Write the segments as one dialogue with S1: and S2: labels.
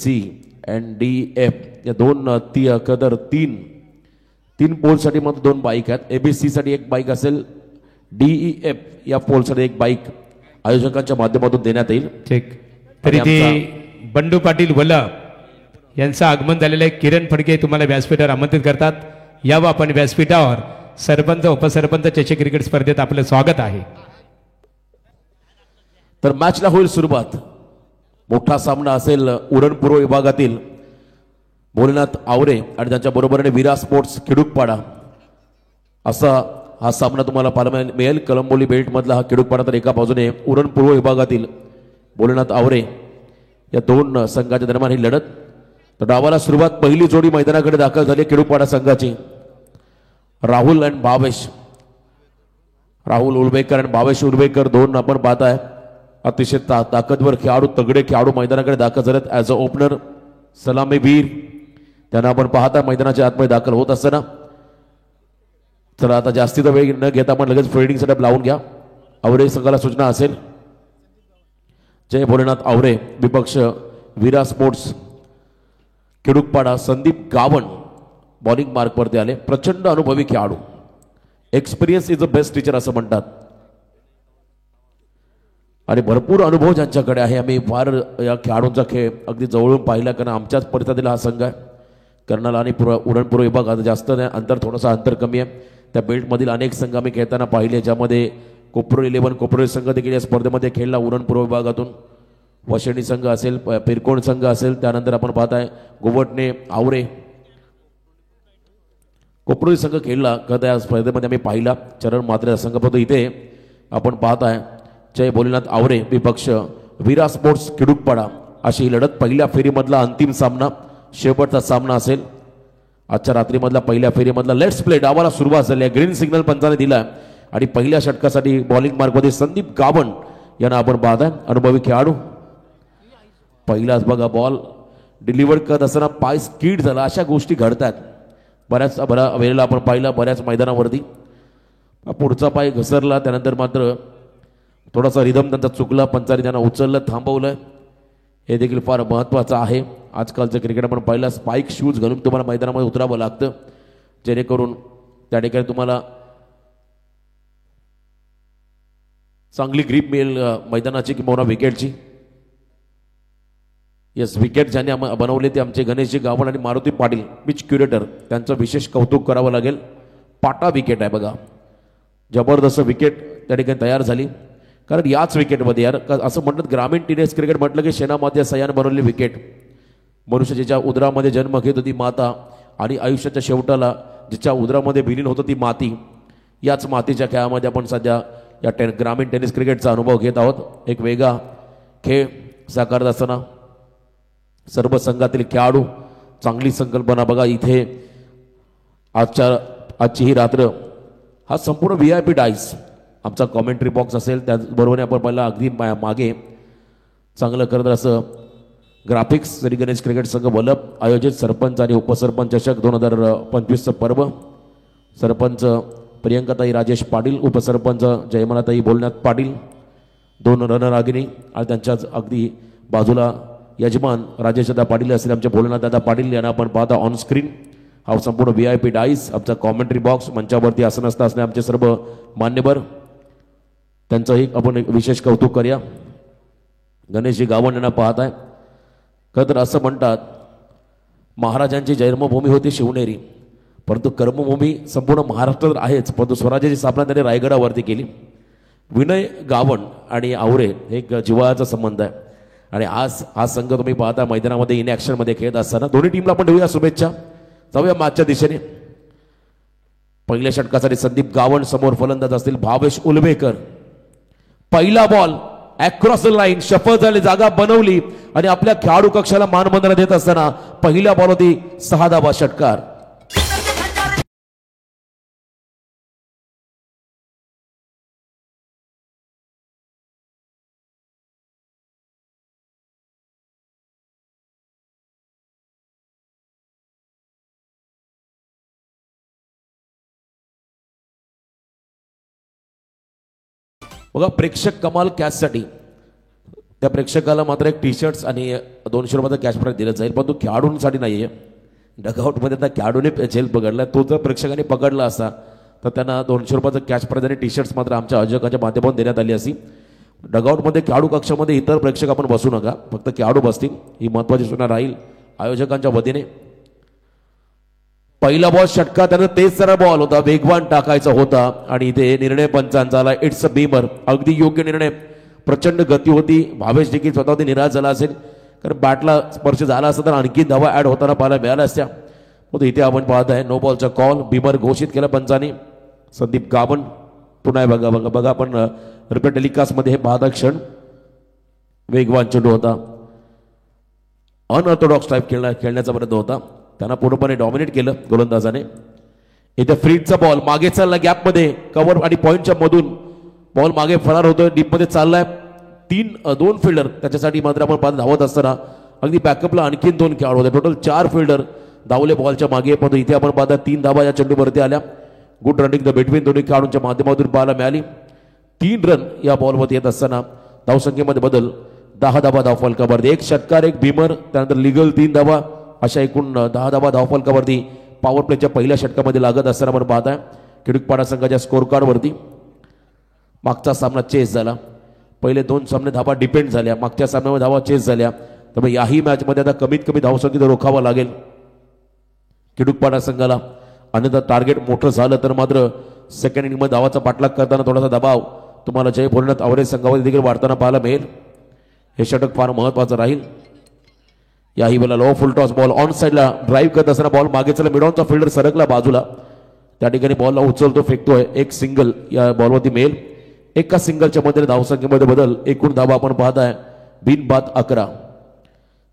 S1: C end D F या दोन कदर तीन पोलसाठी मग दोन बाईक आहेत. एबीसी साठी एक बाईक असेल, डीई एफ या पोलसाठी एक बाईक आयोजकांच्या माध्यमातून देण्यात येईल.
S2: ठीक. तरी ते बंडू पाटील वल्लभ यांचं आगमन झालेलं आहे. किरण फडके तुम्हाला व्यासपीठावर आमंत्रित करतात. यावं आपण व्यासपीठावर. सरपंच उपसरपंच चषक क्रिकेट स्पर्धेत आपलं स्वागत आहे.
S1: तर मॅचला होईल सुरुवात. मोठा सामना असेल उरण पूर्व विभागातील भोलेनाथ आवरे आणि त्यांच्या बरोबरीने विरा स्पोर्ट्स खिडूकपाडा असा हा सामना तुम्हाला पाहायला मिळेल. कलंबोली बेल्ट मधला हा खिडूकपाडा तर एका बाजूने उरण पूर्व विभागातील भोलेनाथ आवरे या दोन संघाच्या दरम्यान ही लढत. तर डावाला सुरुवात पहिली जोडी मैदानाकडे दाखल झाली खिडूकपाडा संघाची. राहुल अँड भावेश, राहुल उलवेकर आणि भावेश उलवेकर दोन आपण पाहताय अतिशय ताकदवर खेळाडू, तगडे खेळाडू मैदानाकडे दाखल झालेत. ॲज अ ओपनर सलामीवीर त्यांना आपण पाहता मैदानाच्या आतमध्ये दाखल होत असताना. चला आता जास्तीचा वेळ न घेता आपण लगेच फिल्डिंग सेटअप लावून घ्या. आवरे संघाला सूचना असेल. जय भोलेनाथ आवरे विपक्ष विरा स्पोर्ट्स खिडूकपाडा. संदीप गावण बॉलिंग मार्कवरती आले. प्रचंड अनुभवी खेळाडू, experience is a best teacher असं म्हणतात आणि भरपूर अनुभव ज्यांच्याकडे आहे. आम्ही फार या खेळाडूंचा खेळ अगदी जवळून पाहिला कारण आमच्याच परिसरातील हा संघ आहे. कर्नाल आणि उरणपूर्व विभाग जास्त नाही, अंतर थोडंसं अंतर कमी आहे. त्या बेल्टमधील अनेक संघ आम्ही खेळताना पाहिले, ज्यामध्ये कोपरोली 11 कोपरोली संघ देखील या स्पर्धेमध्ये खेळला. उरणपूर्व विभागातून वशेणी संघ असेल, पिरकोण संघ असेल, त्यानंतर आपण पाहताय गोवटणे आवरे कोपरोली संघ खेळला का त्या स्पर्धेमध्ये आम्ही पाहिला. चरण मात्रे संघ पडतो. इथे आपण पाहताय जय भोलेनाथ आवरे विपक्ष विरा स्पोर्ट्स खिडूकपाडा अशी ही लढत. पहिल्या फेरीमधला अंतिम सामना, शेवटचा सामना असेल आजच्या रात्रीमधला. पहिल्या फेरीमधला लेट्स प्ले डावाला सुरुवात झाली आहे. ग्रीन सिग्नल पंचाने दिला आणि पहिल्या षटकासाठी बॉलिंग मार्कमध्ये संदीप गावण यांना आपण पाहताय, अनुभवी खेळाडू. पहिलाच बघा बॉल डिलिव्हर करत असताना पाय स्किड झाला, अशा गोष्टी घडतात बऱ्याच वेळेला आपण पाहिला बऱ्याच मैदानावरती. पुढचा पाय घसरला, त्यानंतर मात्र थोडासा रिदम त्यांचा चुकला, पंचाने त्यांना उचललं, थांबवलं. हे देखील फार महत्त्वाचं आहे. आजकालचं क्रिकेट आपण पाहिलं स्पाइक शूज घालून तुम्हाला मैदानामध्ये उतरावं लागतं, जेणेकरून त्या ठिकाणी तुम्हाला चांगली ग्रीप मिळेल मैदानाची किंवा विकेटची. येस, विकेट ज्यांनी बनवले ते आमचे गणेशजी गावण आणि मारुती पाटील पिच क्युरेटर, त्यांचं विशेष कौतुक करावं लागेल. पाटा विकेट आहे बघा, जबरदस्त विकेट त्या ठिकाणी तयार झाली. कारण याच विकेटमध्ये यार असं म्हणतात ग्रामीण टीनेज क्रिकेट म्हटलं की शेणामध्ये सह्यानं बनवलेली विकेट. मनुष्य जिच्या उदरामध्ये जन्म घेत होती माता आणि आयुष्याच्या शेवटाला जिच्या उदरामध्ये विलीन होतं ती माती, याच मातीच्या खेळामध्ये आपण सध्या या ग्रामीण टेनिस क्रिकेटचा अनुभव घेत आहोत. एक वेगळा खेळ साकारत असताना सर्व संघातील खेळाडू, चांगली संकल्पना बघा. इथे आजची ही रात्र हा संपूर्ण VIP डाईस आमचा कॉमेंट्री बॉक्स असेल, त्याचबरोबर आपण पहिला अगदी मागे चांगलं करत असं ग्राफिक्स श्री गणेश क्रिकेट संघ वल्लभ आयोजित सरपंच आणि उपसरपंच चषक 2025चं पर्व. सरपंच प्रियंकाताई राजेश पाटील, उपसरपंच जयमलाताई भोलेनाथ पाटील, दोन रणरागिणी आणि त्यांच्याच अगदी बाजूला यजमान राजेशदादा पाटील असेल आमचे भोलेनाथदादा पाटील यांना आपण पाहता ऑन स्क्रीन. हा संपूर्ण VIP डाईस आमचा कॉमेंट्री बॉक्स, मंचावरती आसनस्थ असणे आमचे सर्व मान्यवर, त्यांचंही आपण एक विशेष कौतुक करूया. गणेशजी गावण यांना पाहताय. खरं तर असं म्हणतात महाराजांची जन्मभूमी होती शिवनेरी, परंतु कर्मभूमी संपूर्ण महाराष्ट्रात आहेच, परंतु स्वराज्याची स्थापना त्यांनी रायगडावरती केली. विनय गावण आणि आवरे एक जिव्हाळ्याचा संबंध आहे आणि आज हा संघ तुम्ही पाहता मैदानामध्ये इन ॲक्शनमध्ये खेळत असताना दोन्ही टीमला आपण देऊया शुभेच्छा. जाऊया मॅचच्या दिशेने. पहिल्या षटकासाठी संदीप गावण समोर फलंदाज असतील भावेश उलवेकर. पहिला ball across the line, shuffle झाली, जागा बनवली आणि आपल्या खेळाडू कक्षाला मानवंदना देत असताना पहिल्या बॉल होती 6 धावा षटकार. बघा प्रेक्षक कमाल कॅचसाठी त्या प्रेक्षकाला मात्र एक टी शर्ट्स आणि 200 रुपयाचा कॅश प्राईज दिलं जाईल, पण तो खेळाडूंसाठी नाही आहे. डगआउटमध्ये त्या खेळाडूने झेल पकडला, तो जर प्रेक्षकाने पकडला असता तर त्यांना 200 रुपयाचा कॅश प्राईज आणि टी शर्ट्स मात्र आमच्या आयोजकाच्या माध्यमातून देण्यात आली असती. डगआउटमध्ये खेळाडू कक्षामध्ये इतर प्रेक्षक आपण बसू नका, फक्त खेळाडू बसतील, ही महत्त्वाची सूचना राहील आयोजकांच्या वतीने. पहिला बॉल षटका, त्यानं तेज जरा बॉल होता, वेगवान टाकायचा होता आणि इथे निर्णय पंचांचा आला. It's a Beamer. अगदी योग्य निर्णय. प्रचंड गती होती. भावेश देखील स्वतः निराश झाला असेल, कारण बॅटला स्पर्श झाला असता तर आणखी धावा ऍड होताना पाहायला मिळाल्या असत्या. परंतु इथे आपण पाहत आहे नो बॉलचा कॉल. बीमर घोषित केला पंचाने. संदीप गावन पुन्हा बघा बघा बघा आपण रिपीट टेलिकास्टमध्ये हे पाहता क्षण. वेगवान चेंडू होता, अनऑर्थोडॉक्स टाईप खेळण्याचा प्रयत्न होता, त्यांना पूर्णपणे डॉमिनेट केलं गोलंदाजाने. इथे फ्रीडचा बॉल मागे चालला, गॅपमध्ये कव्हर आणि पॉईंटच्या मधून बॉल मागे फरार होतोय, डीपमध्ये चाललाय. 2 फिल्डर त्याच्यासाठी मात्र आपण पाहत धावत असताना अगदी बॅकअपला आणखीन 2 खेळाडू होते. टोटल 4 फिल्डर धावले बॉलच्या मागे, पण इथे आपण पाहता 3 धावा या चेंडूवरती आल्या. गुड रनिंग द बिटवीन दोन्ही खेळाडूंच्या माध्यमातून पाहायला मिळाली. 3 रन या बॉलवरती येत असताना धावसंख्येमध्ये बदल. 10 धावा धावफलकावरती, 1 षटकार 1 भीमर, त्यानंतर लिगल 3 धावा, अशा एकूण 10 धावा धावफलकावरती पॉवर प्लेच्या पहिल्या षटकामध्ये लागत असताना आपण पाहताय. किडुकपाडा संघाच्या स्कोर कार्डवरती मागचा सामना चेस झाला. पहिले 2 सामने धावा डिपेंड झाल्या, मागच्या सामन्यामध्ये धावा चेस झाल्या. त्यामुळे याही मॅचमध्ये आता कमीत कमी धावसंख्येत रोखावं लागेल किडुकपाडा संघाला. अन्यथा टार्गेट मोठं झालं तर मात्र सेकंड इनिंगमध्ये धावाचा पाठलाग करताना थोडासा दबाव तुम्हाला जय भोलेनाथ आवरे संघामध्ये देखील वाढताना पाहायला मिळेल. हे षटक फार महत्वाचं राहील. याही वेळेला low full toss ball on साईडला ड्राईव्ह करत असताना बॉल मागे चला, मिडॉनचा फिल्डर सरकला बाजूला, त्या ठिकाणी बॉलला उचलतो, फेकतोय. 1 सिंगल या बॉलवरती मिळेल. एका सिंगलच्या मध्ये धावसंख्येमध्ये बदल. एकूण धावा आपण पाहताय बिनबाद 11.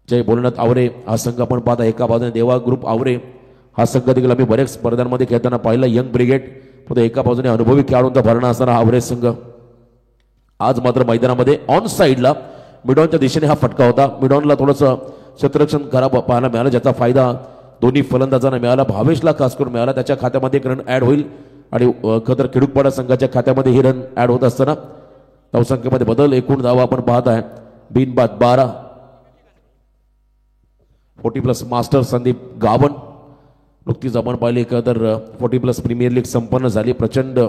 S1: जय भोलेनाथ आवरे हा संघ आपण पाहता, एका बाजूने देवा ग्रुप आवरे हा संघ देखील आम्ही बरेच स्पर्धांमध्ये खेळताना पाहिला. यंग ब्रिगेड, पण एका बाजूने अनुभवी खेळाडूंचा भरणा असणारा आवरे संघ. आज मात्र मैदानामध्ये ऑन साईडला मिडॉनच्या दिशेने हा फटका होता. मिडॉनला थोडंसं क्षेत्ररक्षण खराब पाहायला मिळालं, ज्याचा फायदा दोन्ही फलंदाजांना मिळाला. भावेशला खास करून मिळाला, त्याच्या खात्यामध्ये एक रन ऍड होईल आणि खतर किडुकपाडा संघाच्या खात्यामध्ये ही रन ऍड होत असताना धावसंख्येमध्ये बदल. एकूण धावा आपण पाहत आहे बिनबाद 12. 40+ मास्टर संदीप गावन. नुकतीच आपण पाहिली का तर 40+ प्रीमियर लीग संपन्न झाली. प्रचंड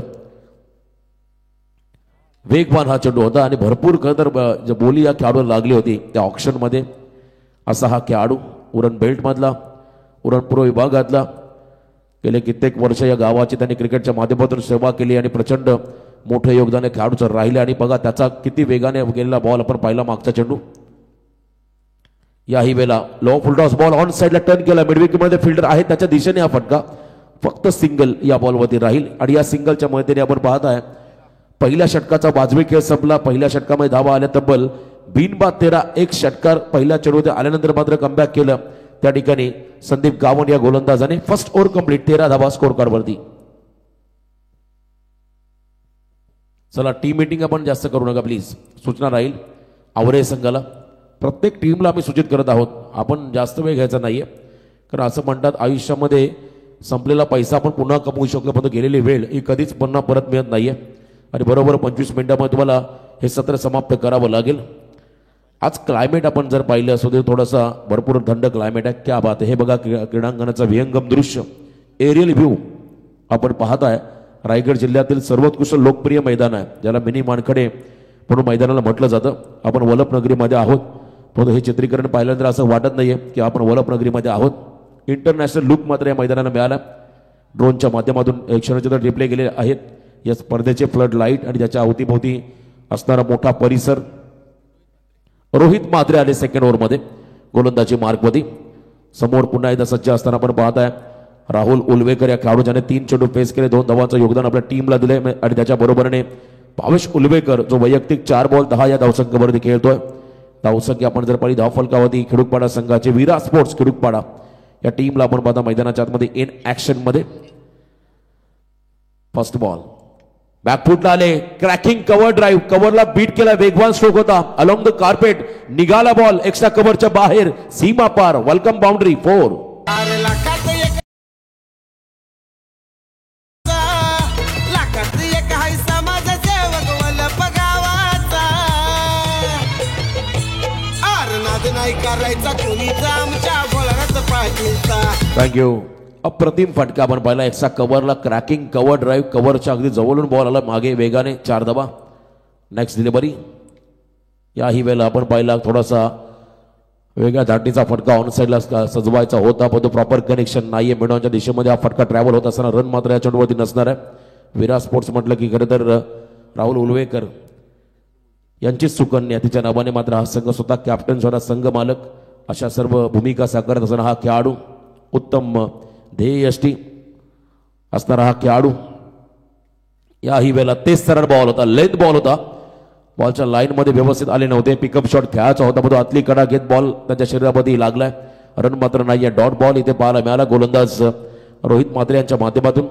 S1: वेगवान हा चेंडू होता आणि भरपूर तर बोली या खेळाडूला लागली होती त्या ऑक्शनमध्ये. असा हा खेळाडू उरण बेल्ट मधला, उरण पूर्व विभागातला, गेले कित्येक वर्ष या गावाची त्यांनी क्रिकेटच्या माध्यमातून सेवा केली आणि प्रचंड मोठे योगदान या खेळाडूचं राहिले. आणि बघा त्याचा किती वेगाने गेलेला बॉल आपण पाहिला मागचा चेंडू. याही वेळेला लो फुलटॉस बॉल ऑन साईडला टर्न केला, मिडविकेटमध्ये फिल्डर आहे त्याच्या दिशेने हा फटका. फक्त सिंगल या बॉलवरती राहील आणि या सिंगलच्या मदतीने आपण पाहत आहे पहिल्या षटकाचा वाजवी खेळ संपला. पहिल्या षटकामध्ये धावा आल्या तब्बल बिनबाद 13. 1 षटकार पहिल्या चेंडूमध्ये आल्यानंतर मात्र कमबॅक केलं त्या ठिकाणी संदीप गावन या गोलंदाजाने. फर्स्ट ओव्हर कंप्लीट, 13 धावा स्कोर कार्डवरती. चला टीम मीटिंग आपण जास्त करू नका प्लीज, सूचना राहील आवरे संघाला. प्रत्येक टीमला आम्ही सूचित करत आहोत, आपण जास्त वेळ घ्यायचा नाहीये, कारण असं म्हणतात आयुष्यामध्ये संपलेला पैसा आपण पुन्हा कमवू शकतो, पण गेलेली वेळ ही कधीच पुन्हा परत मिळत नाहीये. आणि बरोबर 25 मिनिटांमध्ये तुम्हाला हे सत्र समाप्त करावं लागेल. आज क्लायमेट आपण जर पाहिलं असो तर थोडासा भरपूर थंड क्लायमेट आहे. क्या बात आहे. हे बघा क्रीडांगणाचं विहंगम दृश्य, एरियल व्ह्यू आपण पाहताय. रायगड जिल्ह्यातील सर्वोत्कृष्ट लोकप्रिय मैदान आहे, ज्याला मिनी मानखडे म्हणून मैदानाला म्हटलं जातं. आपण वलपनगरीमध्ये आहोत, परंतु हे चित्रीकरण पाहिल्यानंतर असं वाटत नाहीये की आपण वलपनगरीमध्ये आहोत. इंटरनॅशनल लुक मात्र या मैदानाला मिळाला. ड्रोनच्या माध्यमातून क्षणचित्र टिपले गेले आहेत. या स्पर्धेचे फ्लड लाईट आणि त्याच्या अवतीभोवती असणारा मोठा परिसर. रोहित म्हात्रे आले सेकंड ओव्हरमध्ये गोलंदाजी मार्कमध्ये. समोर पुन्हा एकदा सज्ज असताना आपण पाहताय राहुल उलवेकर या खेळाडू ज्याने 3 चेंडू फेस केले, 2 धावांचं योगदान आपल्या टीमला दिले. आणि त्याच्या बरोबरीने भावेश उलवेकर जो वैयक्तिक 4 बॉल 10 या धावसंख्येवरती खेळतोय. धावसंख्या आपण जर पाहिली धावफलकावरती खिडुकपाडा संघाचे विरा स्पोर्ट्स खिडुकपाडा या टीमला आपण पाहता मैदानाच्या आतमध्ये इन ऍक्शन मध्ये. फर्स्ट बॉल बॅकफुटला आले, क्रॅकिंग कव्हर ड्राईव्ह, कव्हरला बीट केला, वेगवान स्ट्रोक होता अलॉंग द कार्पेट, निघाला बॉल एक्स्ट्रा कव्हरच्या बाहेर, सीमा पार, वेलकम बाउंड्री 4. थँक्यू. अप्रतिम फटका आपण पाहिला. एकसा कव्हरला क्रॅकिंग कव्हर ड्राईव्ह, कव्हरच्या अगदी जवळून बॉल आला मागे वेगाने 4 धावा. Next delivery. याही वेळेला आपण पाहिला थोडासा वेगळ्या धाटीचा फटका ऑन साईडला सजवायचा होता, पण तो प्रॉपर कनेक्शन नाहीये. मिडॉनच्या दिशेमध्ये हा फटका ट्रॅव्हल होत असताना रन मात्र या चेंडूवरती नसणार आहे. विराट स्पोर्ट्स म्हटलं की खरं तर राहुल उलवेकर यांचीच सुकन्या, तिच्या नावाने मात्र हा संघ स्वतः कॅप्टन, स्वतः संघ मालक अशा सर्व भूमिका साकारत असताना हा खेळाडू, उत्तम ध्येयष्टी असणारा हा खेळाडू. याही वेळेला तेच सरळ बॉल होता, लेंथ बॉल होता, बॉलच्या लाईनमध्ये व्यवस्थित आले नव्हते. पिकअप शॉट खेळायचा होता, पण तो आतली कडा घेत बॉल त्याच्या शरीरामध्ये लागलाय. रन मात्र नाहीये. डॉट बॉल इथे पाहायला मिळाला. गोलंदाज रोहित म्हात्रे यांच्या माध्यमातून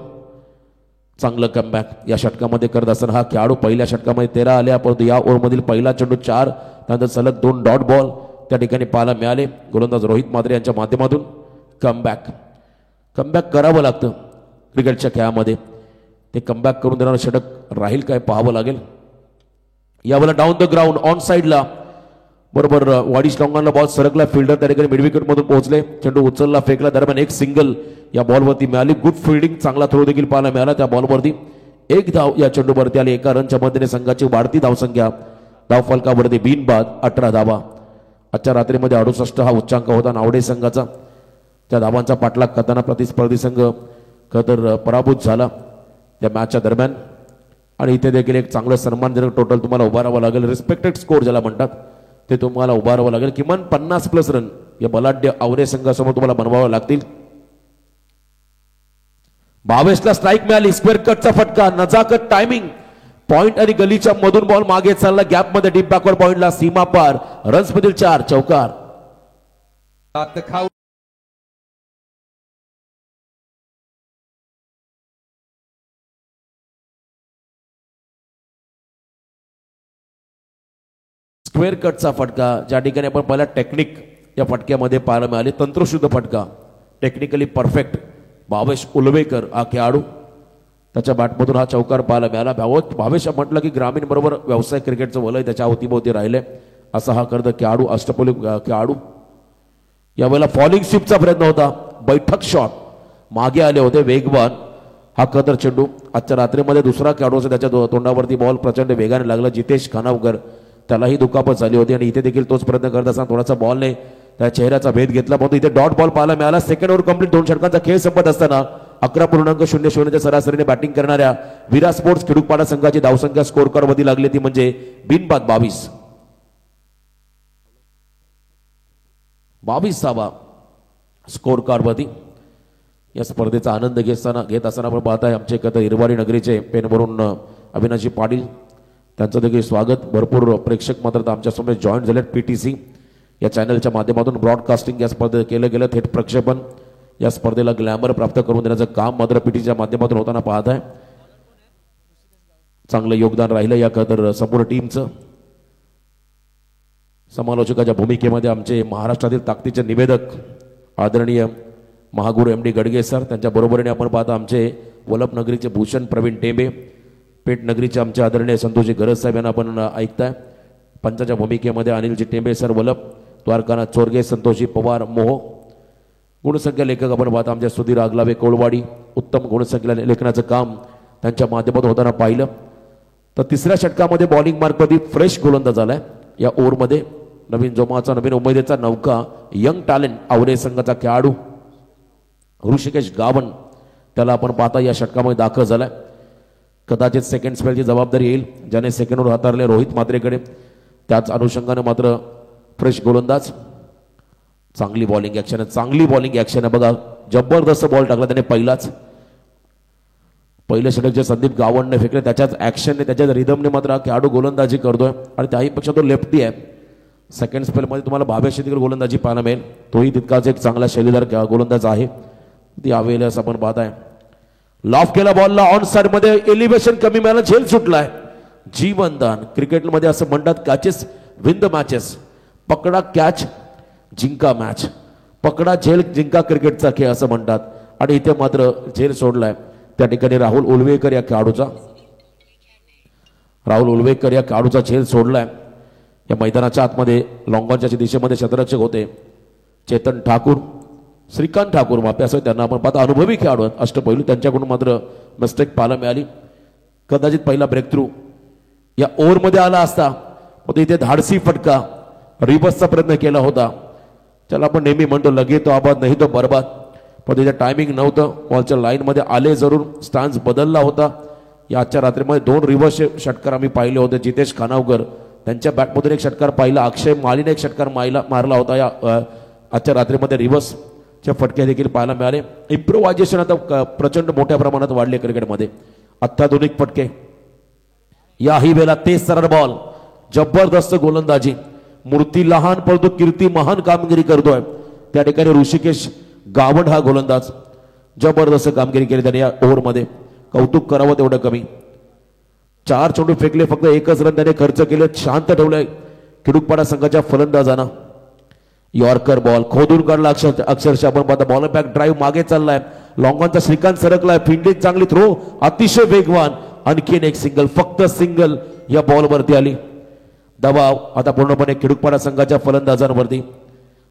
S1: चांगलं कमबॅक या षटकामध्ये करत असताना हा खेळाडू पहिल्या षटकामध्ये 13 आल्या, परंतु या ओव्हरमधील पहिला चेंडू 4, त्यानंतर सलग 2 डॉट बॉल त्या ठिकाणी पाहायला मिळाले. गोलंदाज रोहित म्हात्रे यांच्या माध्यमातून कमबॅक करावं लागतं क्रिकेटच्या खेळामध्ये. ते कमबॅक करून देणारं षटक राहील काय पाहावं लागेल. यावेळेला डाऊन द ग्राउंड ऑन साईडला बरोबर वाडी स्ट्रॉंगला बॉल सरकला. फिल्डर त्या ठिकाणी मिडविकेट मधून पोहोचले. चेंडू उचलला, फेकला, दरम्यान एक सिंगल या बॉलवरती मिळाली. गुड फिल्डिंग, चांगला थ्रो देखील पाहायला मिळाला त्या बॉलवरती. एक धाव या चेंडूवरती आली. एका रनच्या मदतीने संघाची वाढती धावसंख्या धावफलकावरती बिनबाद 18 धावा. आजच्या रात्रीमध्ये 68 हा उच्चांक होता नावडे संघाचा. त्या धावांचा पाठलाग करताना प्रतिस्पर्धी संघ खतर पराभूत झाला या मॅचच्या दरम्यान. आणि इथे देखील एक चांगलं सन्मानजनक टोटल तुम्हाला उभारावं लागेल. रिस्पेक्टेड स्कोर ज्याला म्हणतात ते तुम्हाला उभारावं लागेल. किमान 50+ रन या बलाढ्य आवरे संघासमोर तुम्हाला बनवावं लागतील. 22ला स्ट्राईक मिळाली. स्क्वेअर कटचा फटका, नजाकत टायमिंग, पॉइंट आणि गलीच्या मधून बॉल मागे चालला. गॅप मध्ये डीप बॅकवर्ड पॉइंटला, सीमा पार, रन्स मधील 4, चौकार. स्क्वेअर कटचा फटका, ज्या ठिकाणी आपण पहिला टेक्निक या फटक्यामध्ये पाहायला मिळाले. तंत्रशुद्ध फटका, टेक्निकली परफेक्ट. भावेश उलवेकर हा खेळाडू, त्याच्या बॅटमधून हा चौकार पाहायला मिळाला. भावेश म्हटलं की ग्रामीण बरोबर व्यावसायिक क्रिकेटचं वलय त्याच्या अवतीभोवती राहिले असा हा करत खेळाडू, अष्टपैलू खेळाडू. यावेळेला फॉलिंग स्वीपचा प्रयत्न होता. बैठक शॉट मागे आले होते, वेगवान हा कदर चेंडू. आजच्या रात्रीमध्ये दुसरा खेळाडू त्याच्या तोंडावरती बॉल प्रचंड वेगाने लागला. जितेश खानावकर, त्यालाही दुखापत झाली होती आणि इथे देखील तोच प्रयत्न करत असताना थोडासा बॉलने त्या चेहऱ्याचा भेद घेतला, परंतु इथे डॉट बॉल पाहायला मिळाला. सेकंड ओव्हर कंप्लीट, 2 षटकांचा खेळ संपत असताना 11.00च्या सरासरीने बॅटिंग करणाऱ्या विराट स्पोर्ट्स खिडूकपाडा संघाची धावसंख्या स्कोर कार्ड मध्ये लागली ती म्हणजे बिनबाद 22 धावा स्कोर कार्ड मध्ये. या स्पर्धेचा आनंद घेत असताना आपण पाहताय आमचे कथा इरवाडी नगरीचे पेनवरून अविनाशी पाटील, त्यांचं देखील स्वागत. भरपूर प्रेक्षक मात्र आमच्या समोर जॉईन झालेत. PTC या चॅनलच्या माध्यमातून ब्रॉडकास्टिंग या स्पर्धेत केलं गेलं. थेट प्रक्षेपण या स्पर्धेला ग्लॅमर प्राप्त करून देण्याचं काम मात्र PTCच्या माध्यमातून होताना पाहत आहे. चांगलं योगदान राहिलं या खतर संपूर्ण टीमचं. समालोचकाच्या भूमिकेमध्ये आमचे महाराष्ट्रातील ताकदीचे निवेदक आदरणीय महागुरू MD गडगे सर, त्यांच्या बरोबरीने आपण पाहता आमचे वलप नगरीचे भूषण प्रवीण टेंबे, पेठ नगरीचे आमचे आदरणीय संतोषजी गरज साहेब यांना आपण ऐकताय. पंचाच्या भूमिकेमध्ये अनिलजी टेंबे सर वलप, द्वारकानाथ चोरगे, संतोषजी पवार मोहो. गुणसंख्या लेखक आपण पाहता आमच्या सुधीर आगलावे कोळवाडी, उत्तम गुणसंख्या लेखनाचं काम त्यांच्या माध्यमातून होताना पाहिलं. तर तिसऱ्या षटकामध्ये बॉलिंग मार्कमध्ये फ्रेश गोलंदाज झालाय या ओव्हरमध्ये. नवीन जोमाचा, नवीन उमेदीचा नौका, यंग टॅलेंट आवरे संघाचा खेळाडू ऋषिकेश गावण, त्याला आपण पाहता या षटकामध्ये दाखल झालाय. कदाचित सेकंड स्पेलची जबाबदारी येईल ज्याने सेकंडवर हाताळले रोहित म्हात्रेकडे. त्याच अनुषंगाने मात्र फ्रेश गोलंदाज, चांगली बॉलिंग ऍक्शन आहे बघा. जबरदस्त बॉल टाकला त्याने पहिलाच. पहिल्या षटकचे संदीप गावणने फेकले, त्याच्याच ऍक्शनने त्याच्याच रिदमने मात्र हा खेळाडू गोलंदाजी करतोय आणि त्याही पेक्षा तो लेफ्टी आहे. सेकंड स्पेलमध्ये तुम्हाला भावेश देखील गोलंदाजी पाहायला मिळेल. तोही तितकाच एक चांगला शैलीदार गोलंदाज आहे. ती यावेळेस आपण पाहताय. लॉफ केला बॉलला, ऑन साइड मध्ये एलिव्हेशन कमी मिळालं, झेल सुटलाय. जीवनदान क्रिकेटमध्ये असं म्हणतात, कॅचेस विन द मॅचेस. पकडा कॅच जिंका मॅच, पकडा झेल जिंका क्रिकेटचा खेळ असं म्हणतात. आणि इथे मात्र झेल सोडलाय त्या ठिकाणी राहुल उलवेकर या खेळाडूचा झेल सोडलाय. या मैदानाच्या आतमध्ये लॉंगॉनच्या दिशेमध्ये क्षेत्ररक्षक होते चेतन ठाकूर, श्रीकांत ठाकूर मापे असं त्यांना आपण पाहता अनुभवी खेळाडू आहेत अष्टपैलू, त्यांच्याकडून मात्र मिस्टेक पाहायला मिळाली. कदाचित पहिला ब्रेक थ्रू या ओव्हरमध्ये आला असता, पण इथे धाडसी फटका रिवर्सचा प्रयत्न केला होता. त्याला आपण नेहमी म्हणतो लगे तो आबाद नाही तो बरबाद, पण त्याच्या टायमिंग नव्हतं. बॉलच्या लाईनमध्ये आले जरूर, स्टान्स बदलला होता. या आजच्या रात्रीमध्ये 2 रिव्हर्स षटकार आम्ही पाहिले होते. जितेश खानावकर त्यांच्या बॅटमधून एक षटकार पाहिला, अक्षय मालीने एक षटकार मारला होता. या आजच्या रात्रीमध्ये रिव्हर्सचे फटके देखील पाहायला मिळाले. इम्प्रोव्हायझेशन आता प्रचंड मोठ्या प्रमाणात वाढले क्रिकेटमध्ये. अत्याधुनिक फटके, याही वेळेला तेज सरळ बॉल, जबरदस्त गोलंदाजी. मूर्ती लहान परंतु कीर्ती महान कामगिरी करतोय त्या ठिकाणी ऋषिकेश गावंड हा गोलंदाज. जबरदस्त कामगिरी केली त्याने या ओव्हरमध्ये, कौतुक करावं तेवढं कमी. 4 चेंडू फेकले, फक्त 1च रन त्याने खर्च केले. शांत ठेवलंय खिडूकपाडा संघाच्या फलंदाजांना. यॉर्कर बॉल खोदून काढला अक्षरशः आपण पाहता. बॉल बॅक ड्राईव्ह मागे चाललाय, लॉंगॉनचा श्रीकांत सरकलाय, फिल्डिंग चांगली, थ्रो अतिशय वेगवान. आणखीन एक सिंगल, फक्त सिंगल या बॉलवरती आली. दबाव आता पूर्णपणे खिडूकपाडा संघाच्या फलंदाजांवरती.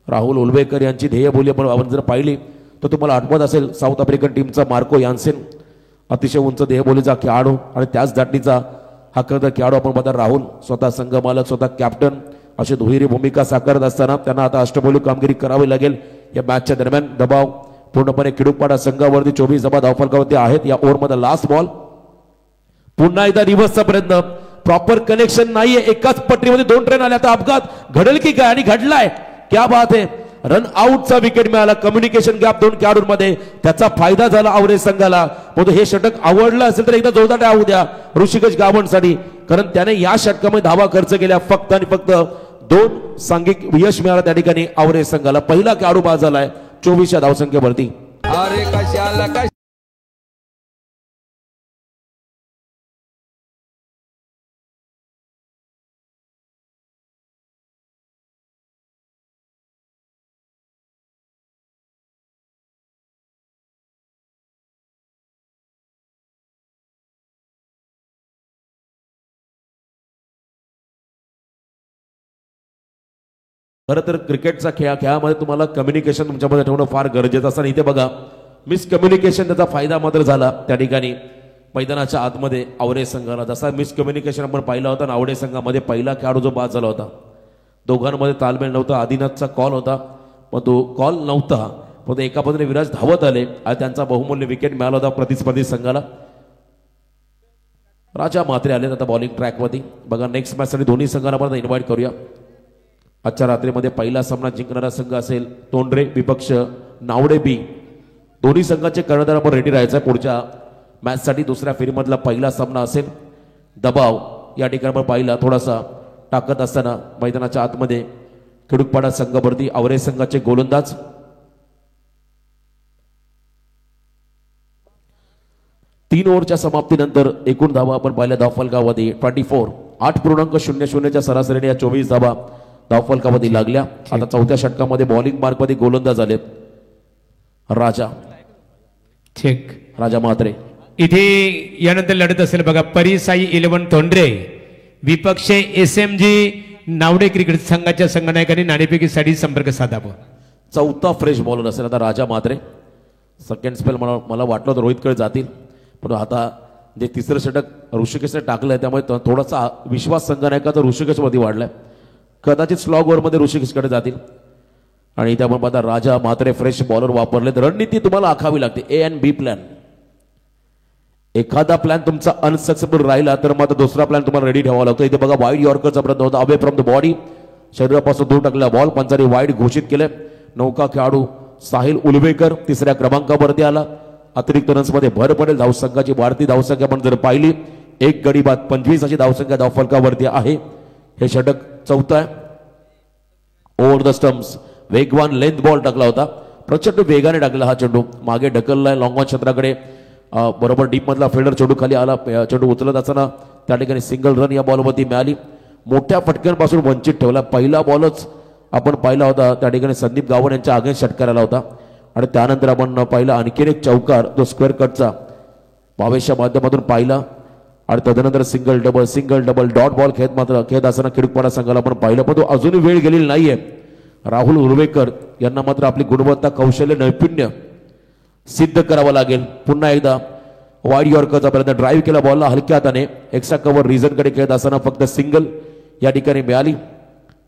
S1: राहुल उलवेकर यांची ध्येयबोली आपण जर पाहिली तर तुम्हाला आठवत असेल साऊथ आफ्रिकन टीमचा मार्को यान्सेन, अतिशय उंच देहबोलीचा खेळाडू आणि त्याच दाटणीचा हा खेळाडू आपण पाहता. राहुल स्वतः संघ मालक, स्वतः कॅप्टन, अशी दुहेरी भूमिका साकारत असताना त्यांना आता अष्टपैलू कामगिरी करावी लागेल या मॅचच्या दरम्यान. दबाव पूर्णपणे खिडूकपाडा संघावरती. 24 धावा धावफलकावरती आहेत या ओव्हरमध्ये. लास्ट बॉल, पुन्हा एकदा रिव्हर्सचा प्रयत्न, प्रॉपर कनेक्शन नाहीये. एकाच पट्टीमध्ये 2 ट्रेन आल्या, आता अपघात घडेल की काय, आणि घडलाय. क्या बात आहे, रन आउटचा विकेट मिळाला. कम्युनिकेशन गॅप 2 खेळाडूंमध्ये, त्याचा फायदा झाला आवरेज संघाला. पण हे षटक आवडलं असेल तर एकदा जोरदार टाळ्या होऊ द्या ऋषिकेश गावंडसाठी, कारण त्याने या षटकामध्ये धावा खर्च केल्या. फक्त आणि फक्त 2 सांघिक यश मिळालं त्या ठिकाणी आवरेज संघाला. पहिला खेळाडू बाद झालाय 24 या धावसंख्येवरती.
S3: अरे कशाला
S1: खरं तर क्रिकेटचा खेळामध्ये तुम्हाला कम्युनिकेशन तुमच्यामध्ये ठेवणं फार गरजेचं असतं. इथे बघा मिसकम्युनिकेशन त्याचा फायदा मात्र झाला त्या ठिकाणी मैदानाच्या आतमध्ये आवरेज संघाला. जसा मिसकम्युनिकेशन आपण पाहिला होता, आवरेज संघामध्ये पहिला खेळाडू जो बाद झाला होता, दोघांमध्ये तालमेल नव्हता. आदिनाथचा कॉल होता पण तो कॉल नव्हता, पण एका पद्धतीने विराज धावत आले आणि त्यांचा बहुमूल्य विकेट मिळाला होता प्रतिस्पर्धी संघाला. राजा म्हात्रे आले आता बॉलिंग ट्रॅकवरती. बघा नेक्स्ट मॅचसाठी दोन्ही संघांना आपण इन्व्हाइट करूया. आजच्या रात्रीमध्ये पहिला सामना जिंकणारा संघ असेल तोंडरे विपक्ष नावडे बी. दोन्ही संघाचे कर्णधार आपण रेडी राहायचा पुढच्या मॅचसाठी. दुसऱ्या फेरीमधला पहिला सामना असेल. दबाव या ठिकाणी आपण पाहिला थोडासा टाकत असताना मैदानाच्या आतमध्ये खिडूकपाडा संघावरती आवरेज संघाचे गोलंदाज. तीन ओव्हरच्या समाप्तीनंतर एकूण धावा आपण पाहिल्या धावफलकावरती 24, 8.00च्या सरासरीने या 24 धावा धावफलकावरती लागल्या. आता चौथ्या षटकामध्ये बॉलिंग मार्कमध्ये गोलंदाज आले राजा
S2: चेक
S1: राजा म्हात्रे.
S2: इथे यानंतर लढत असेल बघा परिसाई 11 तोंडरे विपक्ष SMG नावडे क्रिकेट संघाच्या संघनायकांनी नाणेपैकी साठी संपर्क साधावा.
S1: चौथा फ्रेश बॉलर असेल आता राजा म्हात्रे. सेकंड स्पेल मला वाटलं तर रोहितकडे जातील, पण आता जे तिसरं षटक ऋषिकेशने टाकलंय त्यामुळे थोडासा विश्वास संघनायकाचा ऋषिकेशवरती वाढलाय. कदाचित स्लॉग ओव्हरमध्ये ऋषिकेशकडे जातील. आणि इथे आपण पाहता राजा म्हात्रे फ्रेश बॉलर वापरले. रणनीती तुम्हाला आखावी लागते, A and B प्लॅन. एखादा प्लॅन तुमचा अनसक्सेसफुल राहिला तर मात्र दुसरा प्लॅन तुम्हाला रेडी ठेवावा लागतो. इथे बघा वाईड यॉर्करचा प्रयत्न होता, अवे फ्रॉम द बॉडी, शरीरापासून दूर टाकलेला बॉल, पंचारी वाईड घोषित केले. नौका खेळाडू साहिल उलवेकर तिसऱ्या क्रमांकावरती आला. अतिरिक्त रन्समध्ये भर पडेल. धावसंख्याची वाढती धावसंख्या आपण जर पाहिली, 1 गडी बाद 25 अशी धावसंख्या धावफलकावरती आहे. हे षटक चौथा आहे. ओव्हर द स्टम्प्स वेगवान लेंथ बॉल टाकला होता, प्रचंड वेगाने टाकला हा चेंडू, मागे ढकललाय लॉंग ऑन क्षेत्राकडे. बरोबर डीप मधला फिल्डर चेंडू खाली आला. चेंडू उचलत असताना त्या ठिकाणी सिंगल रन या बॉलवरती मिळाली. मोठ्या फटक्यांपासून वंचित ठेवला. पहिला बॉलच आपण पाहिला होता त्या ठिकाणी संदीप गावण यांच्या अगेन्स्ट षटकार आला होता. आणि त्यानंतर आपण पाहिला आणखीन एक चौकार जो स्क्वेअर कटचा भावेशच्या माध्यमातून पाहिला. आणि तदनंतर सिंगल डबल डॉट बॉल खेळत असताना खिडूकपाडा संघाला आपण पाहिलं, पण तो अजूनही वेळ गेलेली नाहीये. राहुल उर्वेकर यांना मात्र आपली गुणवत्ता कौशल्य नैपुण्य सिद्ध करावं लागेल. पुन्हा एकदा वाईड यॉर्करचा प्रयत्न, ड्राईव्ह केला बॉलला हलक्या हाताने, एक्स्ट्रा कव्हर रिझनकडे खेळत असताना फक्त सिंगल या ठिकाणी मिळाली.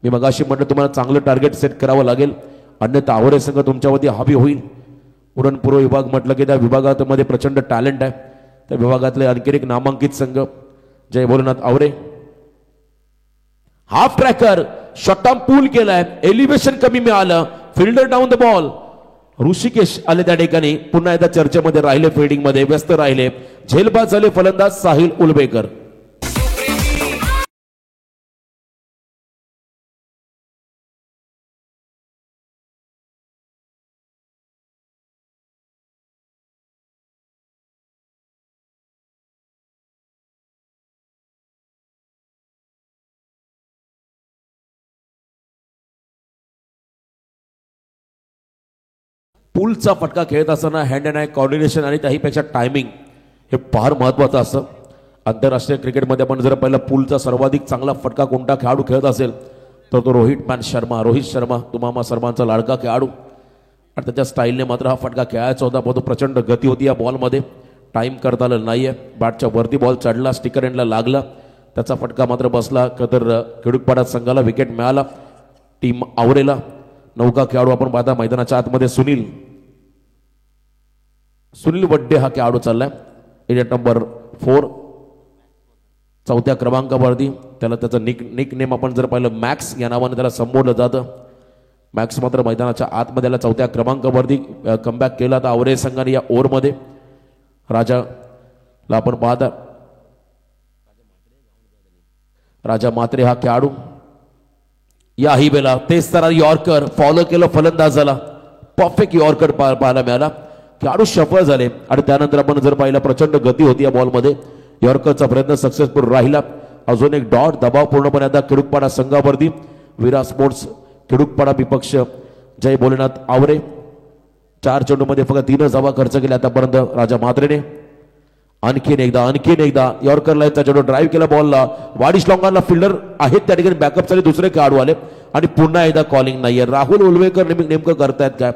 S1: मी मगाशी म्हटलं तुम्हाला चांगलं टार्गेट सेट करावं लागेल, अन्यथा आवरे संघ तुमच्यावरती हावी होईल. उरणपूर्व विभाग म्हटलं की त्या विभागामध्ये प्रचंड टॅलेंट आहे. त्या विभागातले आणखी एक नामांकित संघ जय भोलेनाथ आवरे. हाफ ट्रॅकर शॉर्ट पूल केलाय, एलिव्हेशन कमी मिळालं, fielder down the ball. Rishikesh आले त्या ठिकाणी, पुन्हा एकदा चर्चेमध्ये राहिले, फिल्डिंग मध्ये व्यस्त राहिले. झेलबाज झाले फलंदाज साहिल उलबेकर. पूलचा फटका खेळत असताना हँड अँड आय कॉर्डिनेशन आणि त्याहीपेक्षा टायमिंग हे फार महत्त्वाचं असतं. आंतरराष्ट्रीय क्रिकेटमध्ये आपण जर पहिला पूलचा सर्वाधिक चांगला फटका कोणता खेळाडू खेळत असेल तर तो रोहित शर्मा तुम्हामा सर्वांचा लाडका खेळाडू. आणि त्याच्या स्टाईलने मात्र हा फटका खेळायचा होता, परंतु प्रचंड गती होती या बॉलमध्ये, टाईम करता आलं नाहीये. बॅटच्या वरती बॉल चढला, स्टिकर एंडला लागला, त्याचा फटका मात्र बसला. तर खेडूपाडा संघाला विकेट मिळाला. टीम आवरेला नौका खेळाडू आपण पाहता मैदानाच्या आतमध्ये सुनील वड्डे हा खेळाडू चाललाय. एरिया नंबर 4 चौथ्या क्रमांकावरती. त्याला त्याचं निक नेम आपण जर पाहिलं मॅक्स या नावाने त्याला संबोधलं जातं. मॅक्स मात्र मैदानाच्या आतमध्ये चौथ्या क्रमांकावरती कमबॅक केला. तर आवरे संघाने या ओव्हरमध्ये राजाला आपण पाहता राजा मात्रे हा खेळाडू याही वेळेला तेच तर यॉर्कर फॉलो केलं फलंदाजाला, परफेक्ट यॉर्कर पाहायला मिळाला. खेळाडू सफळ झाले आणि त्यानंतर आपण जर पाहिलं प्रचंड गती होती या बॉलमध्ये. यॉर्करचा प्रयत्न सक्सेसफुल राहिला. अजून एक डॉट दबाव पूर्णपणे आता खेडूपाडा संघावरती. विराट स्पोर्ट्स खेडूपाडा विपक्ष जय भोलेनाथ आवरे 4 चेंडूमध्ये फक्त 3 धावा खर्च केल्या आतापर्यंत राजा मात्रेने. आणखीन एकदा यॉर्कर लाईनचा चेंडू ड्राईव्ह केला बॉलला, वाडिश लॉंगाला फिल्डर आहेत त्या ठिकाणी, बॅकअपसाठी दुसरे खेळाडू आले आणि पुन्हा एकदा कॉलिंग नाहीये. राहुल उलवेकर नेमकं करतायत काय?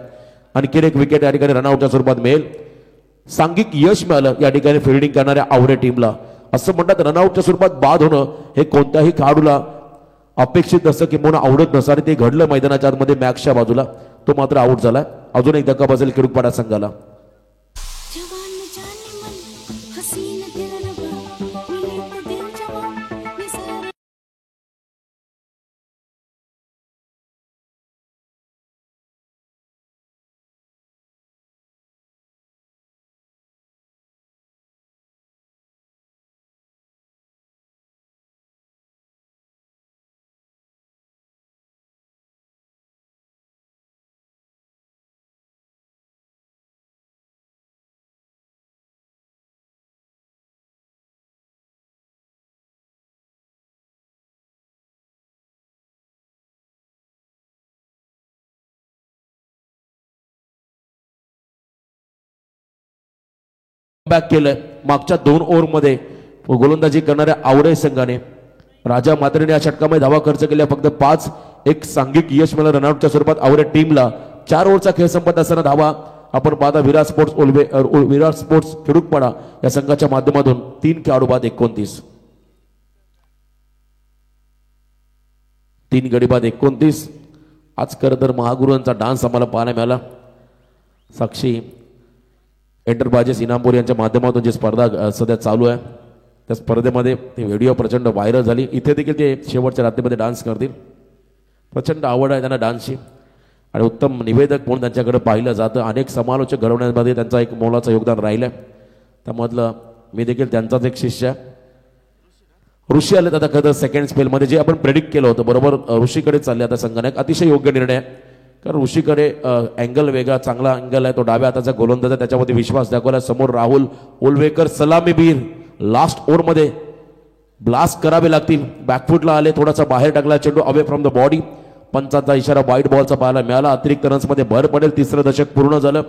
S1: आणखीन एक विकेट या ठिकाणी रनआउटच्या स्वरूपात मिळेल. सांघिक यश मिळालं या ठिकाणी फिल्डिंग करणाऱ्या आवरे टीमला. असं म्हणतात रनआउटच्या स्वरूपात बाद होणं हे कोणत्याही खेळाडूला अपेक्षित नसतं किंवा आवडत नसतं आणि ते घडलं मैदानाच्या आतमध्ये मॅक्सच्या बाजूला. तो मात्र आउट झाला. अजून एक धक्का बसेल खेडूपाडा संघाला. बॅक केलंय. मागच्या 2 ओव्हरमध्ये गोलंदाजी करणाऱ्या आवरे संघाने राजा मात्रेने या षटकामध्ये धावा खर्च केल्या फक्त 5. एक सांघिक यश मिळालं रनआउटच्या स्वरूपात आवरे टीमला. 4 ओव्हरचा खेळ संपत असताना धावा आपण पाहता विराट स्पोर्ट्स खेडूपाडा या संघाच्या माध्यमातून 3 खेळाडू बाद 29. 3 गडी बाद 29. आज खरं तर महागुरूंचा डान्स आम्हाला पाहायला मिळाला. साक्षी एंटरप्राइजेस इनामपूर यांच्या माध्यमातून जी स्पर्धा सध्या चालू आहे त्या स्पर्धेमध्ये ती व्हिडिओ प्रचंड व्हायरल झाली. इथे देखील ते शेवटच्या रात्रीमध्ये डान्स करतील. प्रचंड आवड आहे त्यांना डान्सची आणि उत्तम निवेदक म्हणून त्यांच्याकडे पाहिलं जातं. अनेक समालोचक घडवण्यामध्ये त्यांचा एक मोलाचं योगदान राहिलं आहे. त्यामधलं मी देखील त्यांचाच एक शिष्य आहे. ऋषी आले आता खरं सेकंड स्पेलमध्ये जे आपण प्रेडिक्ट केलं होतं बरोबर ऋषीकडे चालले आता संघाने. अतिशय योग्य निर्णय आहे कारण ऋषीकडे अँगल वेगळा चांगला अँगल आहे. तो डाव्या हाताचा गोलंदाज आहे, त्याच्यावरती विश्वास दाखवला. समोर राहुल उलवेकर सलामीबीर लास्ट ओव्हरमध्ये ब्लास्ट करावे लागतील. बॅकफुटला आले, थोडासा बाहेर टाकला चेंडू अवे फ्रॉम द बॉडी. पंचांचा इशारा वाईट बॉलचा पाहायला मिळाला. अतिरिक्त रन्समध्ये भर पडेल. 3रं दशक पूर्ण झालं.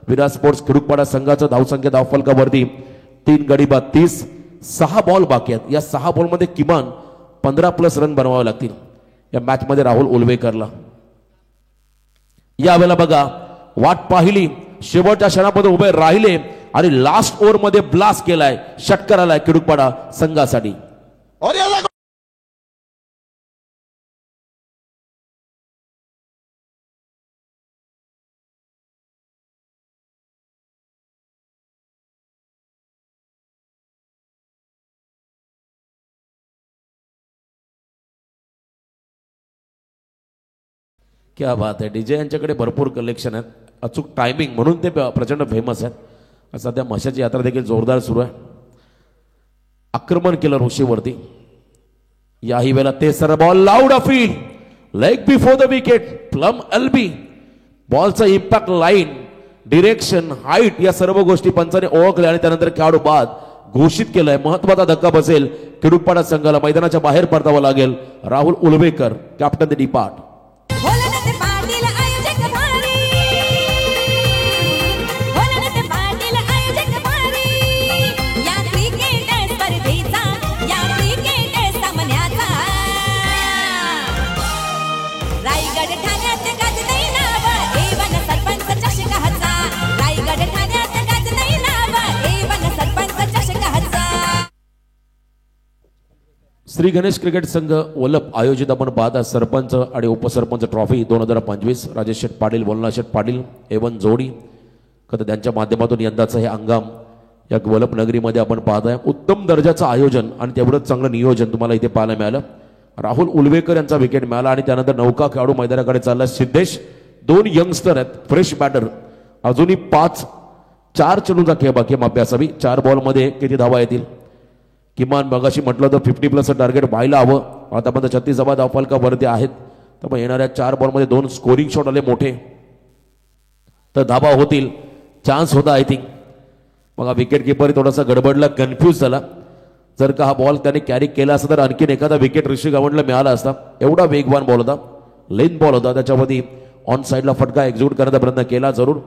S1: विराट स्पोर्ट्स खेडूपाडा संघाचं धावसंख्या धावफलकावरती 3 गडी बाद 30. 6 बॉल बाकी आहेत. या 6 बॉलमध्ये किमान 15+ रन बनवावे लागतील या मॅचमध्ये राहुल उलवेकरला. यावेळेला बघा वाट पाहिली, शेवटच्या क्षणामध्ये उभे राहिले आणि लास्ट ओव्हर मध्ये ब्लास्ट केलाय, षटकार आलाय किडूकपाडा संघासाठी. क्या बात आहे. डीजे यांच्याकडे भरपूर कलेक्शन आहेत, अचूक टायमिंग म्हणून ते प्रचंड फेमस आहेत. सध्या म्हशाची यात्रा देखील जोरदार सुरू आहे. आक्रमण केलं ऋषीवरती. याही वेळेला ते sir ball loud field, leg before the wicket, plumb LB. बॉलचा इम्पॅक्ट, लाईन, डिरेक्शन, हाईट या सर्व गोष्टी पंचाने ओळखल्या आणि त्यानंतर खेळाडू बाद घोषित केलाय. महत्वाचा धक्का बसेल किडूकपाडा संघाला. मैदानाच्या बाहेर परतावं लागेल. Rahul Ulwekar, captain the depart. Shri Ganesh cricket संघ वलप आयोजित आपण पाहता सरपंच आणि उपसरपंच ट्रॉफी 2025. राजेश शेठ पाटील, वलना शेठ पाटील, एवन जोडी खरं त्यांच्या माध्यमातून यंदाचं हे हंगाम या वलप नगरीमध्ये आपण पाहताय. उत्तम दर्जाचं आयोजन आणि तेवढंच चांगलं नियोजन तुम्हाला इथे पाहायला मिळालं. राहुल उलवेकर यांचा विकेट मिळाला आणि त्यानंतर नौका खेळाडू मैदानाकडे चालला. सिद्धेश, 2 यंगस्टर आहेत, फ्रेश बॅटर. अजूनही 4 चेंडूंचा खेळ बाकी माप्या असावी. 4 बॉलमध्ये किती धावा येतील? किमान मगाशी म्हटलं तर 50+ टार्गेट व्हायला हवं. आतापर्यंत 36 धावफलका वरती आहेत. तर मग येणाऱ्या 4 बॉलमध्ये 2 स्कोरिंग शॉट आले मोठे तर धाबा होतील. चान्स होता आय थिंक. मग विकेट किपर थोडासा गडबडला, कन्फ्यूज झाला. जर का हा बॉल त्याने कॅरी केला असता तर आणखीन एखादा विकेट ऋषी गावंडला मिळाला असता. एवढा वेगवान बॉल होता, लेन बॉल होता. त्याच्यामध्ये ऑन साईडला फटका एक्झिक्यूट करण्याचा प्रयत्न केला जरूर.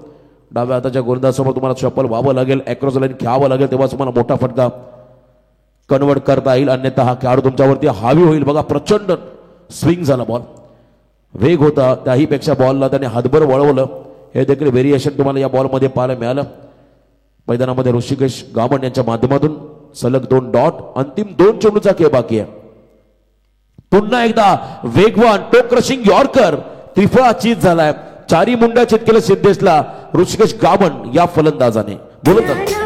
S1: डाव्या हाताच्या गोलंदाजासमोर तुम्हाला चप्पल व्हावं लागेल, अक्रॉस लाईन खेळावं लागेल, तेव्हा तुम्हाला मोठा फटका कन्वर्ट करता येईल. अन्यथा हा खेळाडू तुमच्यावरती हावी होईल. बघा प्रचंड स्विंग झाला, बॉल वेग होता. त्याही पेक्षा बॉलला त्याने हातभर वळवलं. हे देखील व्हेरिएशन तुम्हाला या बॉलमध्ये पाहायला मिळालं. मैदानामध्ये ऋषिकेश गामण यांच्या माध्यमातून सलग 2 डॉट. अंतिम 2 चेंडूचा खेळ बाकी आहे. पुन्हा एकदा वेगवान टो क्रशिंग यॉर्कर, त्रिफळा चीज झालाय. 4 मुंड्या चित केलं सिद्धेशला ऋषिकेश गामण या फलंदाजाने. बोलत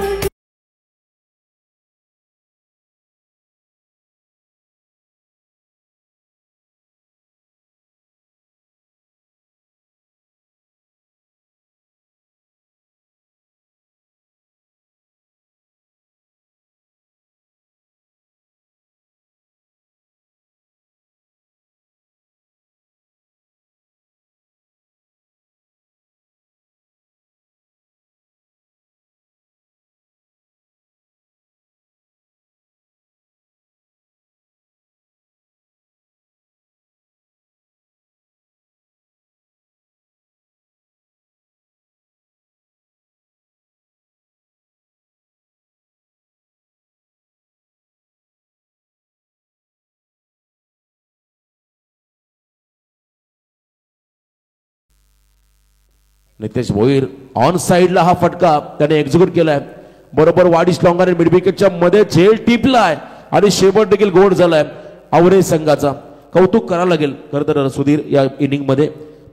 S1: नितेश भोईर ऑन साइडला हा फटका त्याने एक्झिक्यूट केलाय. बरोबर वाडीस लॉंगाने मिड विकेटच्या मध्ये झेल टिपलाय आणि शेवट देखील गोड झालाय आवरे संघाचा. कौतुक करावं लागेल खरं तर सुधीर. या इनिंग मध्ये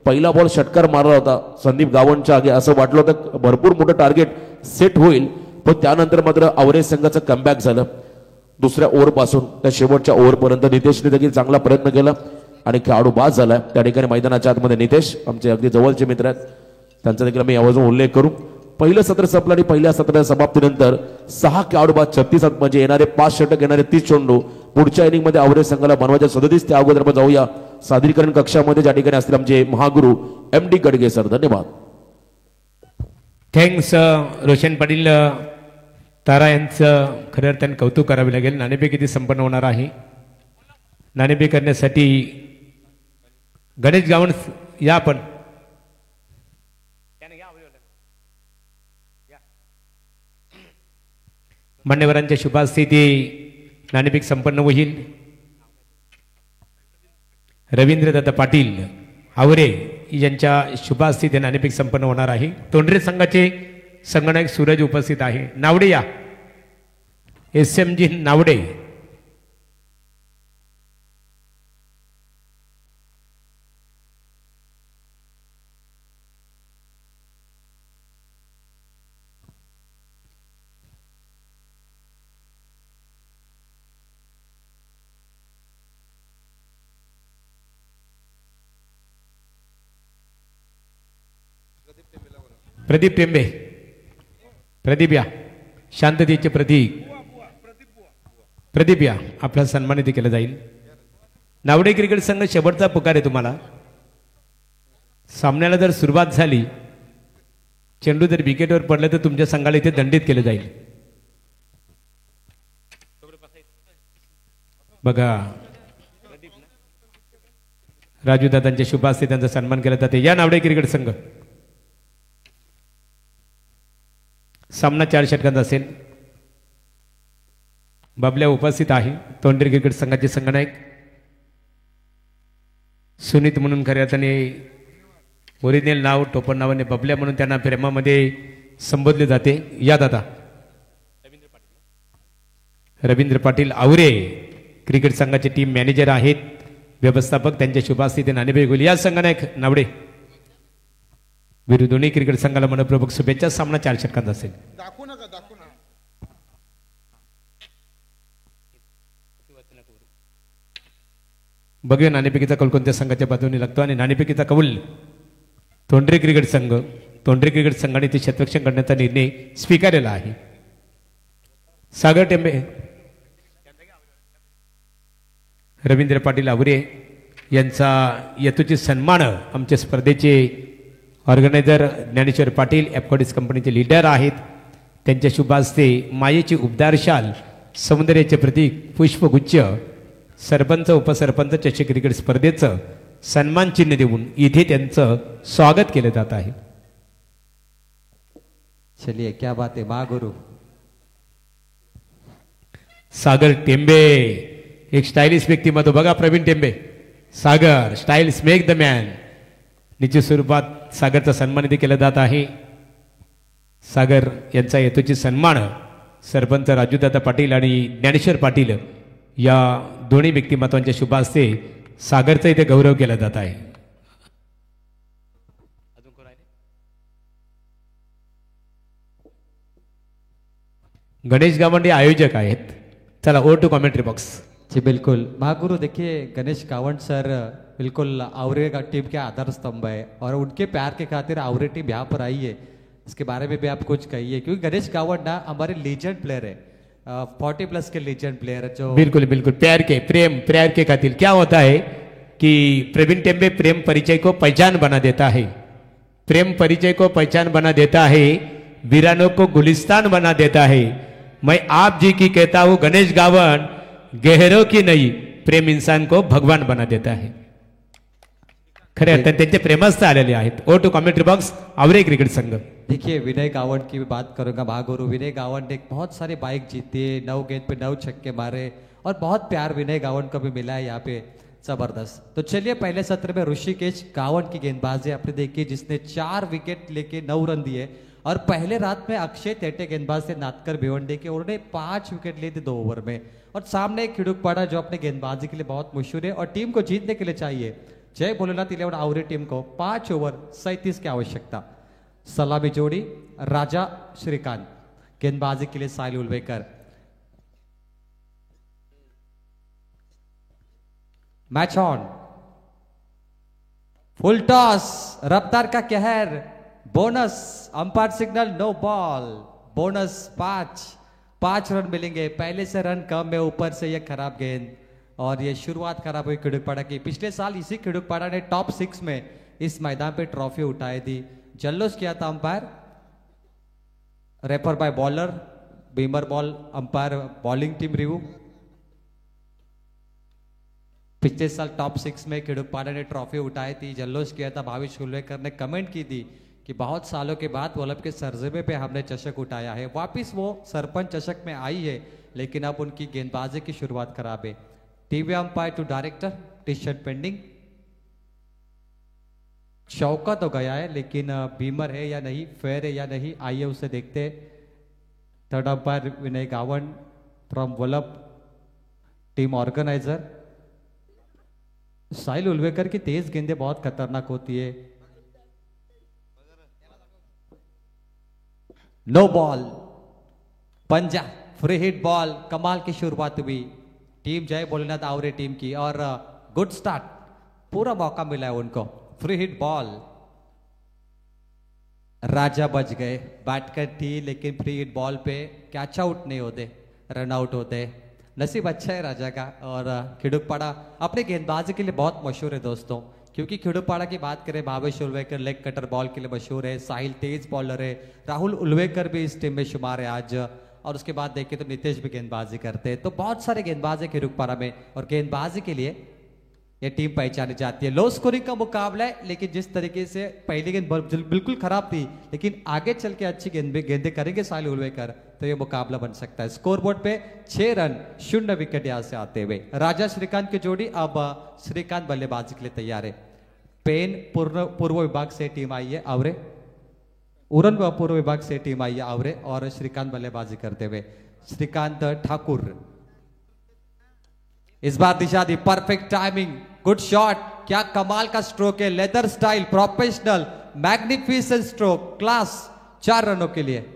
S1: पहिला बॉल षटकार मारला होता संदीप गावणच्या आगे. असं वाटलं होतं भरपूर मोठं टार्गेट सेट होईल, पण त्यानंतर मात्र आवरे संघाचं कमबॅक झालं. दुसऱ्या ओव्हर पासून त्या शेवटच्या ओव्हर पर्यंत नितेशने देखील चांगला प्रयत्न केला आणि खेळाडू बाद झालाय. त्या ठिकाणी मैदानाच्या आतमध्ये नितेश आमचे अगदी जवळचे मित्र आहेत, त्यांचा देखील आम्ही आवाजून उल्लेख करू. पहिलं सत्र संपलं आणि पहिल्या सत्राच्या समाप्तीनंतर 6 खेळाडू बाद 36 म्हणजे येणारे 5 षटक, येणारे 30 चेंडू. पुढच्या इनिंग मध्ये आवरे संघाला बनवायच्या 37. त्या अगोदर आपण जाऊया सादरीकरण कक्षामध्ये, ज्या ठिकाणी असतील आमचे महागुरु MD गडगे सर. धन्यवाद.
S2: थँक्स रोशन पाटील तारा यांचं खरं अर्थाने कौतुक करावे लागेल. नाणेफेक किती संपन्न होणार आहे. नाणेफेक करण्यासाठी गणेश गावण या आपण. मान्यवरांच्या शुभास्थिती नाणेफेक संपन्न होईल. रवींद्र दत्त पाटील आवरे यांच्या शुभास्थिती नाणेफेक संपन्न होणार आहे. तोंडरे संघाचे संगणक सूरज उपस्थित आहे. नावडे या, SMG नावडे. प्रदीप टेंबे, प्रदीप या, शांततेचे प्रतीक प्रदीप या, आपला सन्मानित केलं जाईल. नावडे क्रिकेट संघ शेवटचा पुकार आहे तुम्हाला. सामन्याला जर सुरुवात झाली, चेंडू जर विकेटवर पडला तर तुमच्या संघाला इथे दंडित केलं जाईल. बघा राजू दादांच्या शुभास्ते त्यांचा सन्मान केला जाते. या नावडे क्रिकेट संघ. सामना 4 षटकांचा असेल. बाबल्या उपस्थित आहे. तोंडरे क्रिकेट संघाचे संघनायक सुनीत म्हणून खऱ्या अर्थाने ओरिजिनल नाव टोपण नावाने बबल्या म्हणून त्यांना प्रेमामध्ये संबोधले जाते. या दादा रवींद्र पाटील आवरे क्रिकेट संघाचे टीम मॅनेजर आहेत, व्यवस्थापक. त्यांच्या शुभास्थिती नाणेफेक होईल. या संघनायक नावडे विरुद्ध दोन्ही क्रिकेट संघाला मनपूर्वक शुभेच्छा. सामना 4 षटकांचा असेल. बघूया नाणेफेकीचा कौल कोणत्या संघाच्या बाजूने लागतो आणि नाणेफेकीचा कौल तोंडरे क्रिकेट संघ. तोंडरे क्रिकेट संघाने ते क्षेत्ररक्षण करण्याचा निर्णय स्वीकारलेला आहे. सागर टेंबे, रवींद्र पाटील आवरे यांचा यथोचित सन्मान आमच्या स्पर्धेचे ऑर्गनायझर ज्ञानेश्वर पाटील एफकोडिस कंपनीचे लीडर आहेत. त्यांच्या शुभ हस्ते मायेची उबदार शाल, सौंदर्याचे प्रतीक, पुष्पगुच्छ, सरपंच उपसरपंच चषक क्रिकेट स्पर्धेचं सन्मान चिन्ह देऊन इथे त्यांचं स्वागत केलं जात आहे.
S4: चलिए क्या बात है महागुरु.
S2: सागर टेंबे एक स्टायलिश व्यक्तिमत्व. बघा प्रवीण टेंबे, सागर स्टाईल्स मेक द मॅन. निश्चित स्वरूपात सागरचा सन्मान इथे केला जात आहे. सागर यांचा यथोचित सन्मान सरपंच राजूदादा पाटील आणि ज्ञानेश्वर पाटील या दोन्ही व्यक्तिमत्वांच्या शुभ हस्ते सागरचा इथे गौरव केला जात आहे. गणेश गावंडे आयोजक आहेत. चला ओवर टू कमेंट्री बॉक्स.
S4: जी बिल्कुल महागुरु. देखिए गणेश कावंट सर बिल्कुल आवरे का टीम के आधार स्तंभ है और उनके प्यार के खातिर आवरे टीम यहाँ पर आई है. इसके बारे में भी आप कुछ कहिए क्योंकि गणेश कावंट ना हमारे लीजेंड प्लेयर है, 40+ के लीजेंड प्लेयर है जो
S2: बिल्कुल बिल्कुल प्यार के खातिर. क्या होता है कि प्रवीण टेंबे प्रेम परिचय को पहचान बना देता है. प्रेम परिचय को पहचान बना देता है, वीरानों को गुलिस्तान बना देता है. मैं आप जी की कहता हूं गणेश गावंड गहरों की नहीं, प्रेम इंसान को भगवान बना देता है. खरे अर्थात त्यांचे प्रेमस्थ आलेले आहेत. Oh to commentary box Aware cricket संघ.
S4: देखिए विनय गावंड की भी बात करूंगा महागुरु. विनय गावंड ने बहुत सारे बाइक जीते, 9 गेंद पे 9 छक्के मारे और बहुत प्यार विनय गावंड को भी मिला है यहाँ पे. जबरदस्त. तो चलिए पहले सत्र में ऋषिकेश गावंड की गेंदबाजी आपने देखी जिसने 4 विकेट लेके 9 रन दिए और पहले रात में अक्षय तेटे गेंदबाज थे नाथकर भिवंडी के, उन्होंने 5 विकेट लिए थे 2 ओवर में. और सामने एक खिड़ुकपाड़ा जो अपने गेंदबाजी के लिए बहुत मशहूर है और टीम को जीतने के लिए चाहिए जय भोलेनाथ 11 आवरे टीम को 5 ओवर 37 की आवश्यकता. सलामी जोड़ी राजा श्रीकांत, गेंदबाजी के लिए Sahil Ulwekar. Match on. Full toss, रफ्तार का कहर, bonus, umpire signal no ball, bonus 5 run मिलेंगे. पहले से रन कम है, ऊपर से ये खराब गेंद और ये शुरुआत खराब हुई खिड़ुकपाड़ा की. पिछले साल इसी खिड़ुकपाड़ा ने टॉप 6 में इस मैदान पे ट्रॉफी उठाई थी. जल्लोष किया था umpire. Refer by bowler, beamer ball, umpire bowling team review. पिछले साल टॉप 6 में खिड़ुकपाड़ा ने ट्रॉफी उठाई थी. जल्लोष किया था. भावेश कुलवेकर ने कमेंट की थी कि बहुत सालों के बाद वल्लभ के सरजमे पे हमने चषक उठाया है. वापिस वो सरपंच चषक में आई है लेकिन अब उनकी गेंदबाजी की शुरुआत खराब है. TV umpire to director, decision pending. चौका तो गया है, लेकिन बीमर है या नहीं, फेयर है या नहीं, आइए उसे देखते। Third umpire Vinay Gavan from Vallabh team organiser. Sahil Ulwekar की तेज गेंदें बहुत खतरनाक होती है। नो बॉल, पंजा, फ्री हिट बॉल, कमाल की शुरुआत हुई टीम जय भोलेनाथ आवरे टीम की, और गुड स्टार्ट, पूरा मौका मिला है उनको। फ्री हिट बॉल, राजा बच गए, बैटकर थी लेकिन फ्री हिट बॉल पे कैच आउट नहीं होते, रन आउट होते। नसीब अच्छा है राजा का। और खिड़ुकपाड़ा अपने गेंदबाजी के लिए बहुत मशहूर है दोस्तों, क्योंकि खिड़ुकपाड़ा की बात करें, Bhavesh Ulwekar leg cutter ball के लिए मशहूर है, साहिल तेज बॉलर है, राहुल उल्वेकर भी इस टीम में शुमार है आज, और उसके बाद देखें तो नितेश भी गेंदबाजी करते हैं। तो बहुत सारे गेंदबाज है खिड़ुकपाड़ा में, और गेंदबाजी के लिए ये टीम पहचानी जाती है। लो स्कोरिंग का मुकाबला है, लेकिन जिस तरीके से पहली गेंद बिल्कुल खराब थी, लेकिन आगे चल के अच्छी गेंदें करेंगे साहिल उल्वेकर तो ये मुकाबला बन सकता है। स्कोरबोर्ड पे 6 रन 0 विकेट यहां से आते हुए। राजा श्रीकांत की जोड़ी, अब श्रीकांत बल्लेबाजी के लिए तैयार है। पेन पूर्व विभाग से टीम आई है आवरे, उरन पूर्व विभाग से टीम आई है आवरे, और श्रीकांत बल्लेबाजी करते हुए। श्रीकांत ठाकुर इस बार दिशा दी, परफेक्ट टाइमिंग, गुड शॉट, क्या कमाल का स्ट्रोक है, leather style, professional, magnificent stroke, class. 4 रनों के लिए।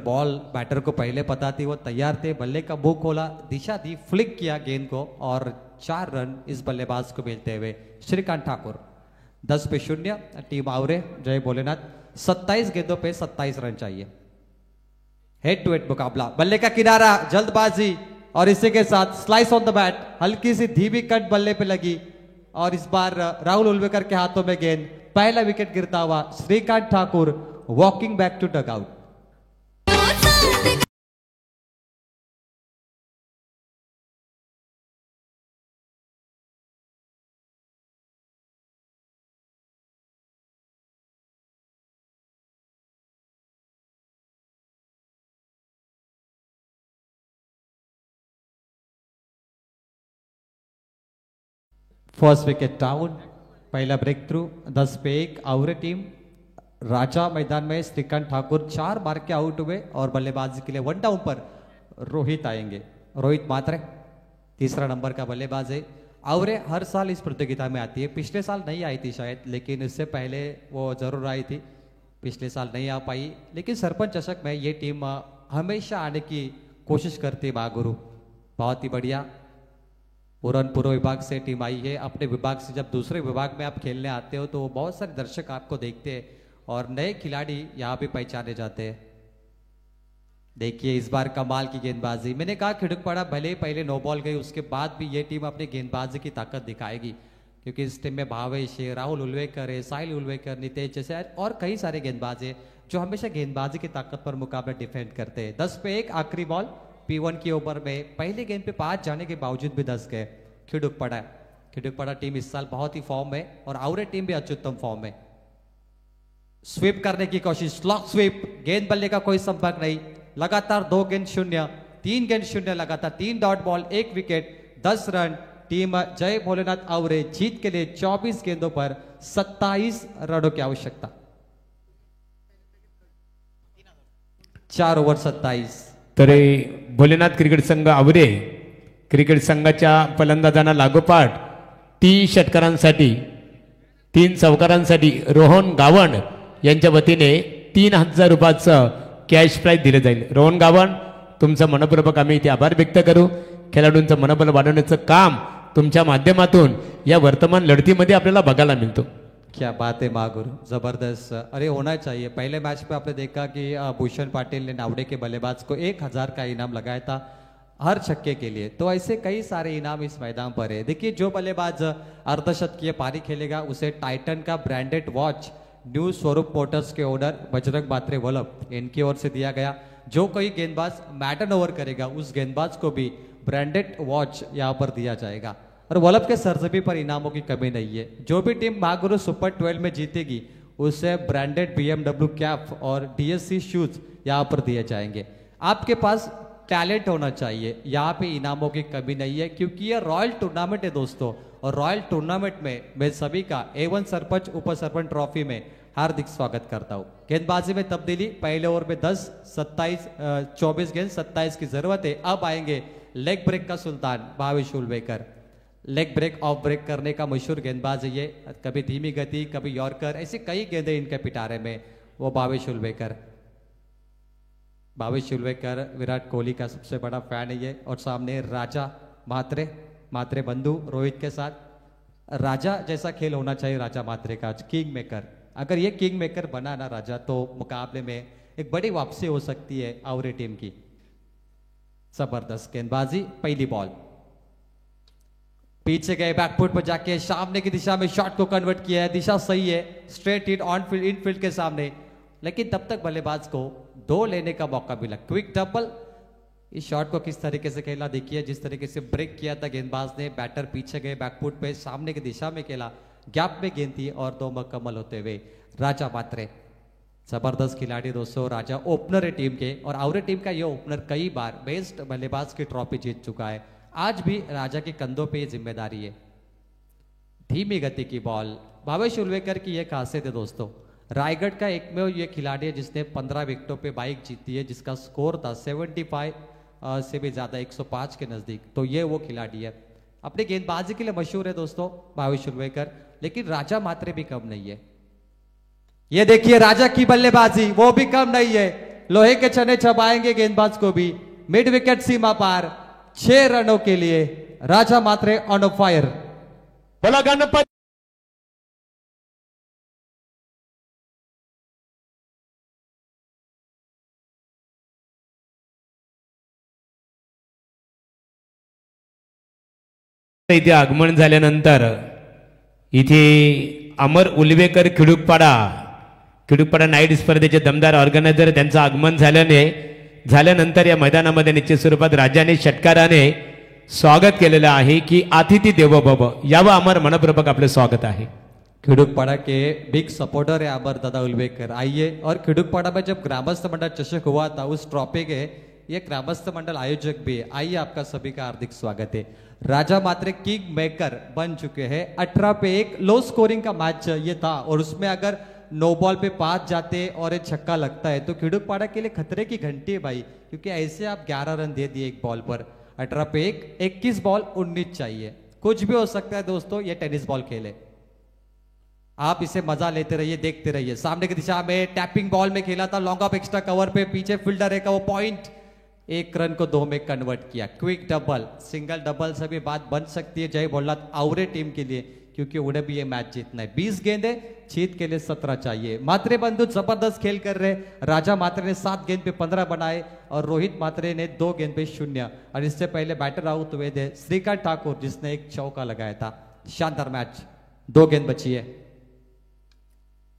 S4: बॉल बैटर को पहले पता थी, वो तैयार थे, बल्ले का मुंह खोला, दिशा दी, फ्लिक किया गेंद को, और 4 रन इस बल्लेबाज को मिलते हुए। श्रीकांत ठाकुर 10 पे 0, टीम आवरे जय भोलेनाथ 27 गेंदों पे 27 रन चाहिए। हेड टू हेड मुकाबला, बल्ले का किनारा, जल्दबाजी, और इसी के साथ स्लाइस ऑन द बैट, हल्की सी धीमी कट बल्ले पे लगी, और इस बार राहुल उल्वेकर के हाथों में गेंद, पहला विकेट गिरता हुआ। Shrikant Thakur walking back to dugout. First wicket down, पहला ब्रेक थ्रू, 10 पे 1 आवरे टीम। राजा मैदान में, श्रीकांत ठाकुर 4 मार के आउट हुए, और बल्लेबाजी के लिए 1 डाउन पर रोहित आएंगे। रोहित मात्रे तीसरा नंबर का बल्लेबाज है। आवरे हर साल इस प्रतियोगिता में आती है, पिछले साल नहीं आई थी शायद, लेकिन इससे पहले वो जरूर आई थी, पिछले साल नहीं आ पाई, लेकिन सरपंच चषक में ये टीम हमेशा आने की कोशिश करती है। महागुरु बहुत ही बढ़िया। उड़न पूर्व विभाग से टीम आई है। अपने विभाग से जब दूसरे विभाग में आप खेलने आते हो तो बहुत सारे दर्शक आपको देखते हैं, और नए खिलाड़ी यहाँ भी पहचाने जाते हैं। देखिए इस बार कमाल की गेंदबाजी, मैंने कहा खिड़ुकपाड़ा भले ही पहले 9 बॉल गई, उसके बाद भी ये टीम अपनी गेंदबाजी की ताकत दिखाएगी, क्योंकि इस टीम में भावेश है, राहुल उल्वेकर है, साहिल उल्वेकर, नितेश जैसे और कई सारे गेंदबाज है जो हमेशा गेंदबाजी की ताकत पर मुकाबला डिफेंड करते हैं। 10 पे 1 आखिरी बॉल, P1 की ओवर में पहली गेंद पे 5 जाने के बावजूद भी 10 गए। खिड़ुकपाड़ा टीम इस साल बहुत ही फॉर्म में, और आवरे टीम भी अत्युत्तम फॉर्म में। स्वीप करने की कोशिश, स्लॉक स्वीप, गेंद बल्ले का कोई संपर्क नहीं, लगातार 2 गेंद 0, 3 गेंद 0 लगातार, 3 dot ball, 1 wicket, 10 run. Team Jay Bholenath Aware जीत के लिए 24 गेंदों पर 27 रनों की आवश्यकता। 4 ओव्हर 27।
S2: तरी भोलेनाथ क्रिकेट संघ आवरे क्रिकेट संघाच्या फलंदाजांना लागोपाठ 3 षटकारांसाठी 3 चौकारांसाठी रोहन गावण यांच्या वतीने 3000 रुपयाचं कॅश प्राइज दिले जाईल। रोहन गावण तुमचं मनपूर्वक आम्ही इथे आभार व्यक्त करू। खेळाडूंचं मनोबल वाढवण्याचं काम तुमच्या माध्यमातून या वर्तमान लढतीमध्ये आपल्याला बघायला मिळतो।
S4: क्या बात है महागुरु, जबरदस्त। अरे होना चाहिए। पहले मैच पे आपने देखा कि भूषण पाटिल ने नावड़े के बल्लेबाज को 1000 का इनाम लगाया था हर छक्के के लिए। तो ऐसे कई सारे इनाम इस मैदान पर है। देखिए जो बल्लेबाज अर्धशतकीय पारी खेलेगा उसे टाइटन का ब्रांडेड वॉच न्यू स्वरूप मोटर्स के ओनर बजरंग बात्रे वल्लभ इनकी ओर से दिया गया। जो कोई गेंदबाज मैटन ओवर करेगा उस गेंदबाज को भी ब्रांडेड वॉच यहाँ पर दिया जाएगा। और वल्लभ के सरजमी पर इनामों की कमी नहीं है। जो भी टीम महागुरु सुपर 12 में जीतेगी उसे ब्रांडेड BMW कैप और DSC शूज यहाँ पर दिए जाएंगे। आपके पास टैलेंट होना चाहिए, यहाँ पे इनामों की कमी नहीं है क्योंकि ये रॉयल टूर्नामेंट है दोस्तों। और रॉयल टूर्नामेंट में मैं सभी का A1 सरपंच उप सरपंच ट्रॉफी में हार्दिक स्वागत करता हूँ। गेंदबाजी में तब्दीली, पहले ओवर में 24 गेंद 27 की जरूरत है। अब आएंगे लेग ब्रेक का सुल्तान Bhavesh Ulwekar. Leg break off break करने का मशहूर गेंदबाज है ये, कभी धीमी गति कभी यॉर्कर, ऐसी कई गेंदें इनके पिटारे में। वो भावेश उल्वेकर विराट कोहली का सबसे बड़ा फैन है ये। और सामने राजा मात्रे बंधु रोहित के साथ। राजा जैसा खेल होना चाहिए राजा मात्रे का, किंग मेकर। अगर ये किंग मेकर बना ना राजा तो मुकाबले में एक बड़ी वापसी हो सकती है आवरे टीम की। जबरदस्त गेंदबाजी, पहली बॉल पीछे गए, बैकफुट पर जाके सामने की दिशा में शॉट को कन्वर्ट किया है। दिशा सही है, straight hit on field in field के सामने, लेकिन तब तक बल्लेबाज को 2 लेने का मौका मिला। Quick double. इस शॉट को किस तरीके से खेला देखिए, जिस तरीके से ब्रेक किया था गेंदबाज ने। बैटर पीछे गए, बैकफुट पे सामने की दिशा में खेला, गैप में गेंद थी और 2 मुकम्मल होते हुए राजा मात्रे। जबरदस्त खिलाड़ी दोस्तों राजा, ओपनर है टीम के। और आवरे टीम का ये ओपनर कई बार बेस्ट बल्लेबाज की ट्रॉफी जीत चुका है। आज भी राजा के कंधों पे ये जिम्मेदारी है। धीमी गति की बॉल, भावेश उल्वेकर की ये खासियत है दोस्तों। रायगढ़ का एकमेव ये खिलाड़ी है जिसने 15 विकेटों पे बाइक जीती है, जिसका स्कोर था 75 से भी ज्यादा, 105 के नजदीक। तो ये वो खिलाड़ी है, अपनी गेंदबाजी के लिए मशहूर है दोस्तों भावेश उल्वेकर। लेकिन राजा मात्रे भी कम नहीं है। ये देखिए राजा की बल्लेबाजी, वो भी कम नहीं है। लोहे के चने चबाएंगे गेंदबाज को भी। मिड विकेट सीमा पार, 6 रनों के लिए राजा मात्रे ऑन फायर।
S2: बोला गणपत इथे आगमन झाल्यानंतर इथे अमर उल्वेकर खिडूकपाडा नाईट स्पर्धेचे दमदार ऑर्गनायझर त्यांचं आगमन झाल्यानंतर या मैदानामध्ये निश्चित स्वरूपात राज्याने षटकाराने स्वागत केलेलं आहे की अतिथी देवो भव। यावं अमर मनपूर्वक आपले स्वागत आहे।
S4: खिडूकपाड़ा के बिग सपोर्टर है अमर दादा उल्वेकर। आइए, और खिडूकपाड़ा में जब ग्रामस्थ मंडल चषक हुआ था उस ट्रॉफी के ये ग्रामस्थ मंडल आयोजक भी है। आइए, आपका सभी का हार्दिक स्वागत है। राजा मात्रे किंग मेकर बन चुके हैं। 18 पे 1 लो स्कोरिंग का मैच ये था, और उसमें अगर 9 बॉल पे 5 जाते और एक छक्का लगता है तो खिडूकपाड़ा के लिए खतरे की घंटी है भाई, क्योंकि ऐसे आप 11 रन दे दिए एक बॉल पर। 18 पे 1, 21 बॉल 19 चाहिए, कुछ भी हो सकता है दोस्तों। ये टेनिस बॉल खेले, आप इसे मजा लेते रहिए, देखते रहिए। सामने की दिशा में टैपिंग बॉल में खेला था, लॉन्ग ऑफ एक्स्ट्रा कवर पे, पीछे फील्डर है का वो पॉइंट, 1 रन को 2 में कन्वर्ट किया। क्विक डबल, सिंगल डबल से भी बात बन सकती है जय बोलनाथ आवरे टीम के लिए, क्योंकि उन्हें भी ये मैच जीतना है। 20 गेंदे, जीत के लिए 17 चाहिए। मात्रे बंधु जबरदस्त खेल कर रहे। राजा मात्रे ने 7 गेंद पे 15 बनाए और रोहित मात्रे ने 2 गेंद पे 0। और इससे पहले बैटर आउट हुए थे श्रीकांत ठाकुर, जिसने एक चौका लगाया था। शानदार मैच, 2 गेंद बची है।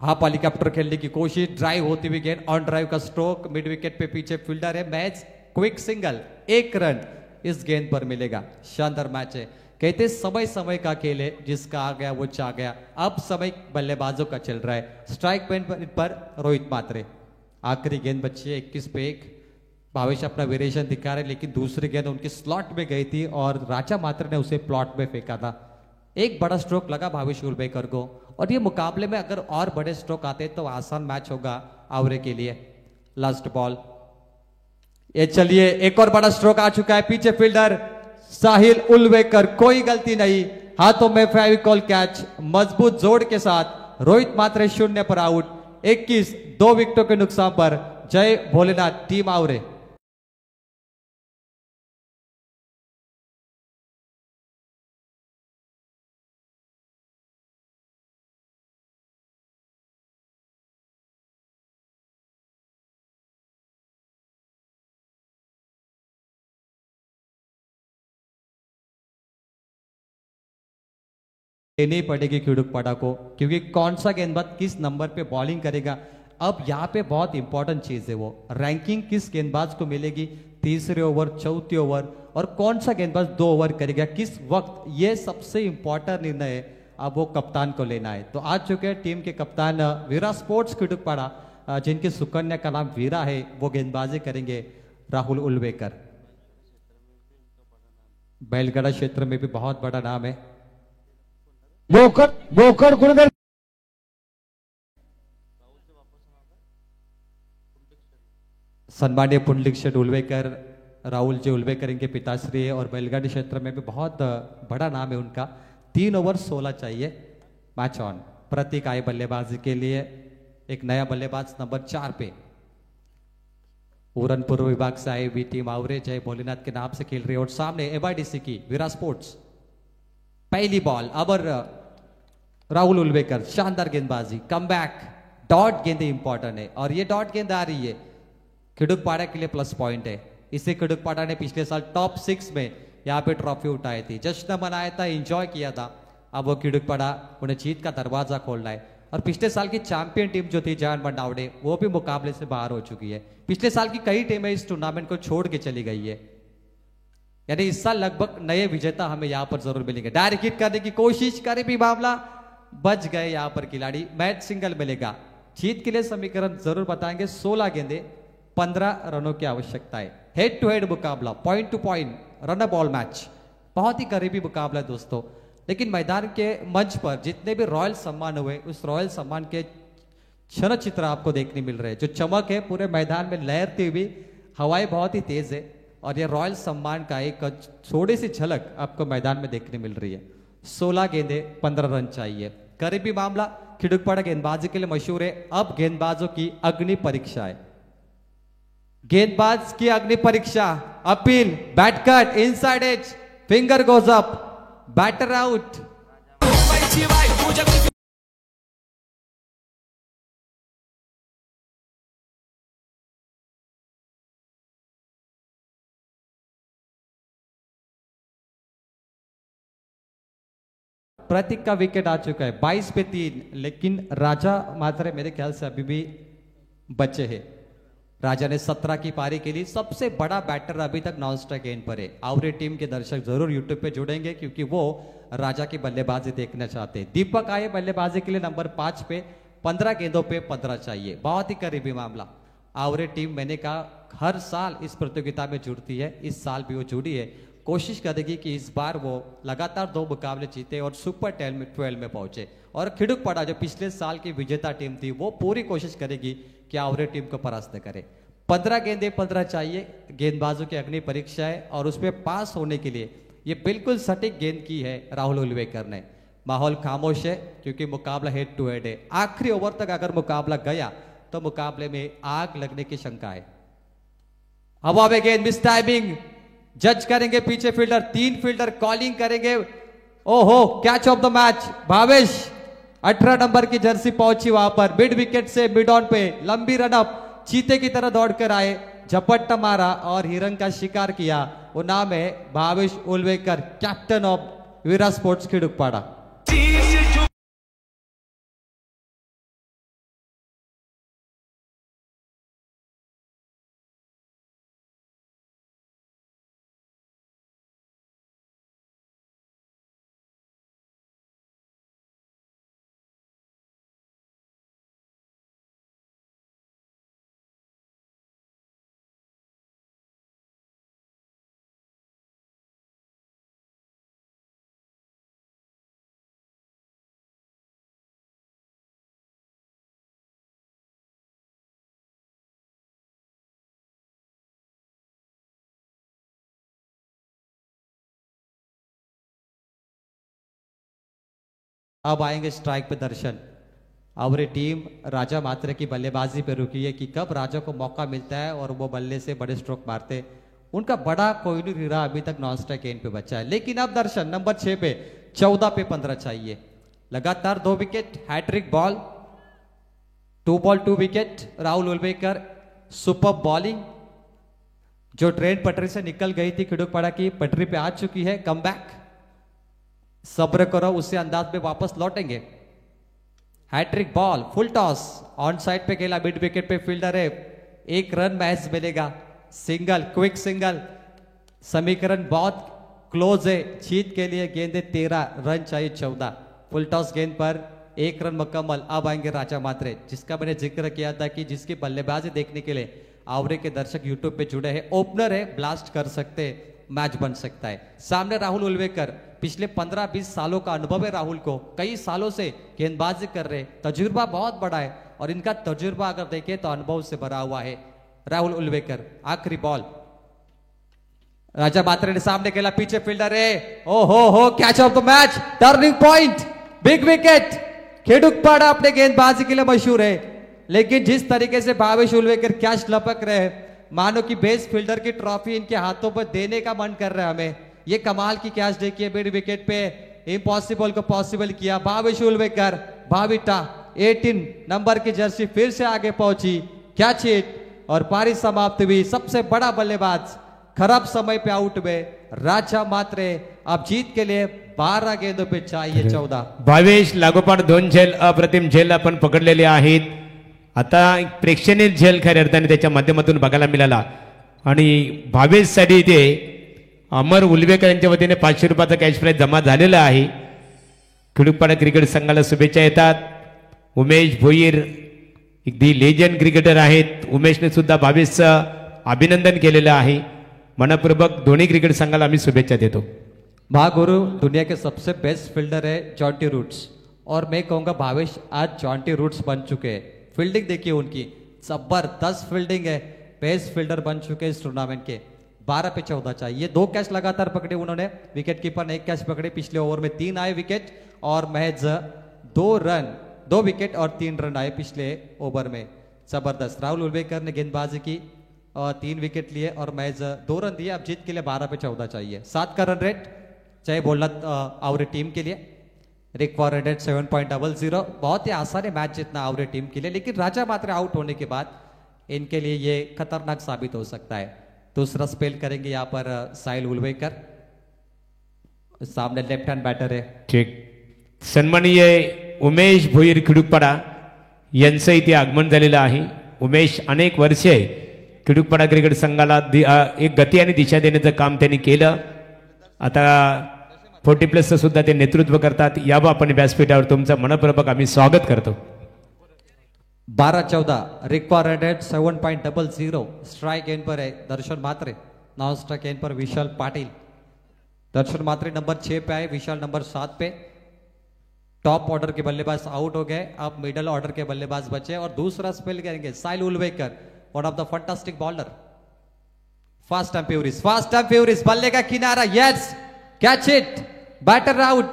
S4: हाफ हेलीकॉप्टर खेलने की कोशिश, ड्राइव होती हुई गेंद, ऑन ड्राइव का स्ट्रोक, मिड विकेट पे पीछे फील्डर है। मैच क्विक सिंगल, 1 रन इस गेंद पर मिलेगा। शानदार मैच है। कहते समय समय का खेल है, जिसका आ गया वो चा गया। अब समय बल्लेबाजों का चल रहा है। स्ट्राइक पॉइंट पर रोहित मात्रे। आखिरी गेंद बची है 21 पे 1। भावेश अपना वेरिएशन दिखा रहे, लेकिन दूसरी गेंद उनकी स्लॉट में गई थी और राजा मात्रे ने उसे प्लॉट में फेंका था। एक बड़ा स्ट्रोक लगा भावेश उल्वेकर को, और ये मुकाबले में अगर और बड़े स्ट्रोक आते तो आसान मैच होगा आवरे के लिए। लास्ट बॉल, ये चलिए, एक और बड़ा स्ट्रोक आ चुका है। पीछे फील्डर साहिल उल्वेकर, कोई गलती नहीं, हाथों में फेविकॉल कैच, मजबूत जोड़ के साथ रोहित मात्रे 0 पर आउट। 21, 2 विकेटों के नुकसान पर जय भोलेनाथ टीम आवरे। लेनी पड़ेगी खिडूकपाड़ा को, क्योंकि कौन सा गेंदबाज किस नंबर पे बॉलिंग करेगा। अब यहाँ पे बहुत इंपॉर्टेंट चीज है, वो रैंकिंग किस गेंदबाज को मिलेगी। तीसरे ओवर, चौथी ओवर और कौन सा गेंदबाज 2 ओवर करेगा किस वक्त, ये सबसे इंपॉर्टेंट निर्णय अब वो कप्तान को लेना है। तो आ चुके हैं टीम के कप्तान वीरा स्पोर्ट्स खिड़ुकपाड़ा, जिनकी सुकन्या का नाम वीरा है, वो गेंदबाजी करेंगे राहुल उल्वेकर। बैलगड़ा क्षेत्र में भी बहुत बड़ा नाम है।
S5: बोकड कुणीतरी
S4: सन्मान्य पुंडलिक शेठ उल्वेकर, राहुल जी उल्वेकर इनके पिताश्री है और बैलगाड़ी क्षेत्र में भी बहुत बड़ा नाम है उनका। 3 ओवर 16 चाहिए। Match on. प्रतीक आए बल्लेबाजी के लिए, एक नया बल्लेबाज नंबर 4 पे पूरनपुर विभाग से आए वी टीम आवरे जय भोलेनाथ के नाम से खेल रही है और सामने एमआईडीसी की वीरा स्पोर्ट्स। पहली बॉल अब राहुल उल्वेकर, शानदार गेंदबाजी, कम बैक, डॉट गेंद इंपॉर्टेंट है और ये डॉट गेंद आ रही है खिड़ुकपाड़ा के लिए प्लस पॉइंट है। इसे खिड़ुकपाड़ा ने पिछले साल टॉप 6 में यहाँ पे ट्रॉफी उठाई थी, जश्न मनाया था, एंजॉय किया था। अब वो खिड़ुकपाड़ा उन्हें जीत का दरवाजा खोलना है और पिछले साल की चैंपियन टीम जो थी जयन मंडावड़े, वो भी मुकाबले से बाहर हो चुकी है। पिछले साल की कई टीमें इस टूर्नामेंट को छोड़ के चली गई है, यानी इस साल लगभग नए विजेता हमें यहाँ पर जरूर मिलेंगे। डायरेक्ट हिट करने की कोशिश करे भी मामला, बच गए यहाँ पर खिलाड़ी। मैच सिंगल मिलेगा। जीत के लिए समीकरण जरूर बताएंगे। 16 गेंदे 15 रनों की आवश्यकता है। हेड टू हेड मुकाबला, point two point, run ball match, बहुत ही करीबी मुकाबला है दोस्तों। लेकिन मैदान के मंच पर जितने भी रॉयल सम्मान हुए, उस रॉयल सम्मान के क्षण चित्र आपको देखने मिल रहे हैं। जो चमक है पूरे मैदान में लहरती हुई, हवाएं बहुत ही तेज है और ये रॉयल सम्मान का एक थोड़ी सी झलक आपको मैदान में देखने मिल रही है। 16 गेंदे 15 रन चाहिए। करीबी मामला। खिड़ुकपाड़ा गेंदबाजी के लिए मशहूर है। अब गेंदबाजों की अग्नि परीक्षा है। गेंदबाज की अग्नि परीक्षा। Appeal, bat cut, inside edge, finger goes up, batter out. Prateek का विकेट आ चुका है 22 पे 3, लेकिन राजा मात्र मेरे ख्याल से अभी भी बचे हैं। राजा ने 17 की पारी के लिए सबसे बड़ा बैटर अभी तक नॉन स्ट्राइक एंड पर है। आवरे टीम के दर्शक जरूर यूट्यूब पे जुड़ेंगे क्योंकि वो राजा की बल्लेबाजी देखना चाहते हैं। दीपक आए बल्लेबाजी के लिए नंबर 5 पे, 15 गेंदों पे 15 चाहिए। बहुत ही करीबी मामला। आवरे टीम मैंने कहा हर साल इस प्रतियोगिता में जुड़ती है, इस साल भी वो जुड़ी है। कोशिश करेगी कि इस बार वो लगातार 2 मुकाबले जीते और सुपर 12 में पहुंचे। और खिड़ुकपाड़ा जो पिछले साल की विजेता टीम थी, वो पूरी कोशिश करेगी कि आवरे टीम को परास्त करे। 15 गेंदे 15 चाहिए। गेंदबाजों की अग्नि परीक्षा है और उसमें पास होने के लिए ये बिल्कुल सटीक गेंद की है राहुल उल्वेकर ने। माहौल खामोश है क्योंकि मुकाबला हेड टू हेड है। आखिरी ओवर तक अगर मुकाबला गया तो मुकाबले में आग लगने की शंका है। हवा में गेंद, मिस टाइमिंग, जज करेंगे पीछे फील्डर, 3 फील्डर कॉलिंग करेंगे। ओहो, catch of the match. Bhavesh 18 number की जर्सी पहुंची वहां पर, मिड विकेट से मिड ऑन पे लंबी रनअप, चीते की तरह दौड़कर आए, झपट्टा मारा और हिरन का शिकार किया। वो नाम है Bhavesh Ulwekar, captain of Veera sports Khidukpada. अब आएंगे स्ट्राइक पे दर्शन। आवरे टीम राजा मात्रे की बल्लेबाजी पे रुकी है कि कब राजा को मौका मिलता है और वो बल्ले से बड़े स्ट्रोक मारते। उनका बड़ा कोहिनूर हीरा अभी तक नॉन स्ट्राइक एंड पे बचा है। लेकिन अब दर्शन नंबर 6 पे 14 पे 15 चाहिए। लगातार 2 wicket, hat trick ball, 2 ball 2 wicket. Rahul Ulwekar super bowling, जो ट्रेन पटरी से निकल गई थी खिड़ुकपाड़ा की, पटरी पे आ चुकी है। कम बैक, सब्र करो, उसी अंदाज में वापस लौटेंगे। Hat trick ball, full toss, on side पे खेला, मिड विकेट पे फील्डर है, 1 रन मैच मिलेगा। सिंगल, क्विक सिंगल, समीकरण बहुत क्लोज है। जीत के लिए गेंदे 13, रन चाहिए 14। फुल टॉस गेंद पर 1 रन मुकम्मल। अब आएंगे राजा मात्रे, जिसका मैंने जिक्र किया था कि जिसकी बल्लेबाजी देखने के लिए आवरे के दर्शक यूट्यूब पे जुड़े हैं। ओपनर है, ब्लास्ट कर सकते, मैच बन सकता है। सामने राहुल उल्वेकर, पिछले 15-20 सालों का अनुभव है राहुल को, कई सालों से गेंदबाजी कर रहे, तजुर्बा बहुत बड़ा है और इनका तजुर्बा अगर देखें तो अनुभव से भरा हुआ है। राहुल उल्वेकर, आखिरी बॉल, राजा मात्रे ने सामने खेला, पीछे फील्डर है, oh ho catch of the match, turning point, big wicket. Khedukpada अपने गेंदबाजी के लिए मशहूर है, लेकिन जिस तरीके से भावेश उल्वेकर कैच लपक रहे हैं, मानो कि बेस्ट फील्डर की ट्रॉफी इनके हाथों पर देने का मन कर रहा है हमें। ये कमाल की कैच देखिए, मिड विकेट पे इम्पॉसिबल को पॉसिबल किया भावेश उल्वेकर। भाविटा 18 नंबर की जर्सी फिर से आगे पहुंची, कैच हिट और पारी समाप्त हुई। सबसे बड़ा बल्लेबाज खराब समय पे आउट में राजा मात्रे। अब जीत के लिए 12 गेंदों पे चाहिए 14।
S2: भावेश लागोपाठ 2 झेल, अप्रतिम झेल आपण पकडलेले आहेत। आता एक प्रेक्षणीय झेल खऱ्या अर्थाने त्याच्या माध्यमातून बघायला मिळाला आणि भावेशसाठी इथे अमर उल्वेकर यांच्या वतीने 500 रुपयाचा कॅश प्राइज जमा झालेला आहे। खेडूकपाडा क्रिकेट संघाला शुभेच्छा येतात। उमेश भोईर एक दी लेजंड क्रिकेटर आहेत, उमेशने सुद्धा भावेशचं अभिनंदन केलेलं आहे। मनपूर्वक दोन्ही क्रिकेट संघाला आम्ही शुभेच्छा देतो।
S4: महागुरु दुनिया के सबसे बेस्ट फील्डर है जॉन्टी रूट्स, और मैं कहूंगा भावेश आज जॉन्टी रूट्स बन चुके हैं। फील्डिंग देखिए उनकी, जबरदस्त फील्डिंग है, बेस्ट फील्डर बन चुके हैं इस टूर्नामेंट के। 12 पे 14 चाहिए। 2 कैच लगातार पकड़े उन्होंने, विकेट कीपर ने 1 कैच पकड़े, पिछले ओवर में 3 आए विकेट और महज 2 विकेट और 3 रन आए पिछले ओवर में। जबरदस्त। राहुल उल्वेकर ने गेंदबाजी की और 3 विकेट लिए और महज 2 रन दिए। अब जीत के लिए 12 पे 14 चाहिए। 7 का रन रेट चाहे बोलना आवरे टीम के लिए। Required rate 7.00। बहुत ही आसान है मैच जितना आवरे टीम के लिए, लेकिन राजा मात्रे आउट होने के बाद इनके लिए ये खतरनाक साबित हो सकता है। दूसरा स्पेल करेंगे यहाँ पर साहिल उल्वेकर, सामने लेफ्ट हैंड बैटर है।
S2: ठीक, सन्माननीय उमेश भोईर खेडूकपाडा यांचं इथे आगमन झालेलं आहे। उमेश अनेक वर्षे खेडूकपाडा क्रिकेट संघाला एक गती आणि दिशा देण्याचं काम त्यांनी केलं। आता 40+ सुद्धा ते नेतृत्व करतात। यावं आपण व्यासपीठावर तुमचं मनपूर्वक आम्ही स्वागत करतो।
S4: 12-14 रिक्वायर्ड रेट 7.00। स्ट्राइक एंड पर है दर्शन मात्रे, नॉन स्ट्राइक एंड पर विशाल पाटिल। दर्शन मात्रे नंबर 6 पे आए, विशाल नंबर 7 पे। टॉप ऑर्डर के बल्लेबाज आउट हो गए, अब मिडल ऑर्डर के बल्लेबाज बचे और दूसरा स्पेल करेंगे Sahil Ulwekar, one of the fantastic bowler. Fast and furious, बल्ले का किनारा, yes catch it, batter out,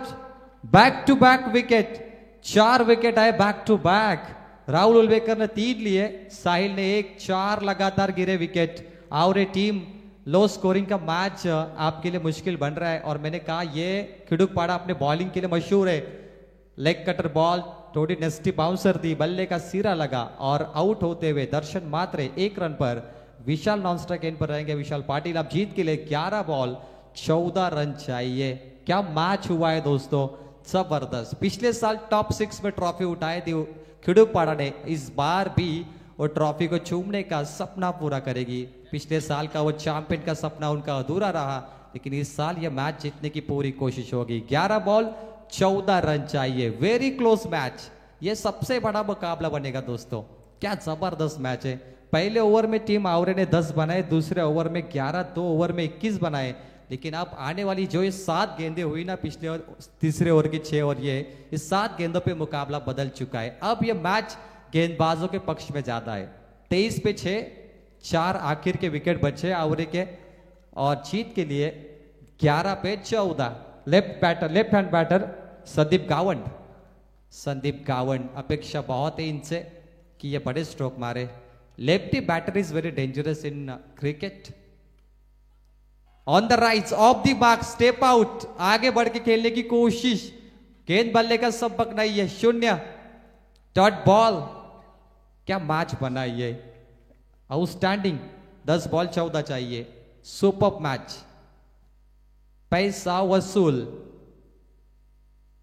S4: back to back wicket. 4 wicket आए back to back. Rahul Ulwekar ने 3 लिए, साहिल ने 1, 4 लगातार गिरे विकेट। आवरे टीम लो स्कोरिंग का मैच आपके लिए मुश्किल बन रहा है, और मैंने कहा ये खेडूकपाड़ा अपने बॉलिंग के लिए मशहूर है। लेग कटर बॉल, थोड़ी नेस्टी बाउंसर थी, बल्ले का सिरा लगा और आउट होते हुए दर्शन मात्रे 1 रन पर। विशाल नॉन स्ट्राइक एंड पर रहेंगे, विशाल पाटिल। अब जीत के लिए 11 बॉल 14 रन चाहिए। क्या मैच हुआ है दोस्तों, जबरदस्त। पिछले साल टॉप 6 में ट्रॉफी उठाई थी खेडूकपाड़ा ने, इस बार भी वो ट्रॉफी को चूमने का सपना पूरा करेगी। पिछले साल का वो चैंपियन का सपना उनका अधूरा रहा, लेकिन इस साल ये मैच जीतने की पूरी कोशिश होगी। 11 बॉल 14 रन चाहिए, वेरी क्लोज मैच। ये सबसे बड़ा मुकाबला बनेगा दोस्तों। क्या जबरदस्त मैच है। पहले ओवर में टीम आवरे ने 10 बनाए, दूसरे ओवर में 11, 2 ओवर में 21 बनाए, लेकिन अब आने वाली जो ये 7 गेंदें हुई ना पिछले तीसरे ओवर की 6 और ये इस 7 गेंदों पे मुकाबला बदल चुका है। अब ये मैच गेंदबाजों के पक्ष में ज्यादा है। 23 पे 6, 4 आखिर के विकेट बचे आवरे के, और जीत के लिए 11 पे 14। Left hand batter Sandeep Gawand. अपेक्षा बहुत है इनसे कि ये बड़े स्ट्रोक मारे। Lefty batter is very dangerous in cricket. On the right, off the mark, step out, आगे बढ़ के खेलने की कोशिश। गेंद बल्ले का सबक नहीं है, 0 डॉट बॉल। क्या मैच बना ये, आउटस्टैंडिंग। 10 बॉल 14 चाहिए, सुपर मैच। पैसा वसूल,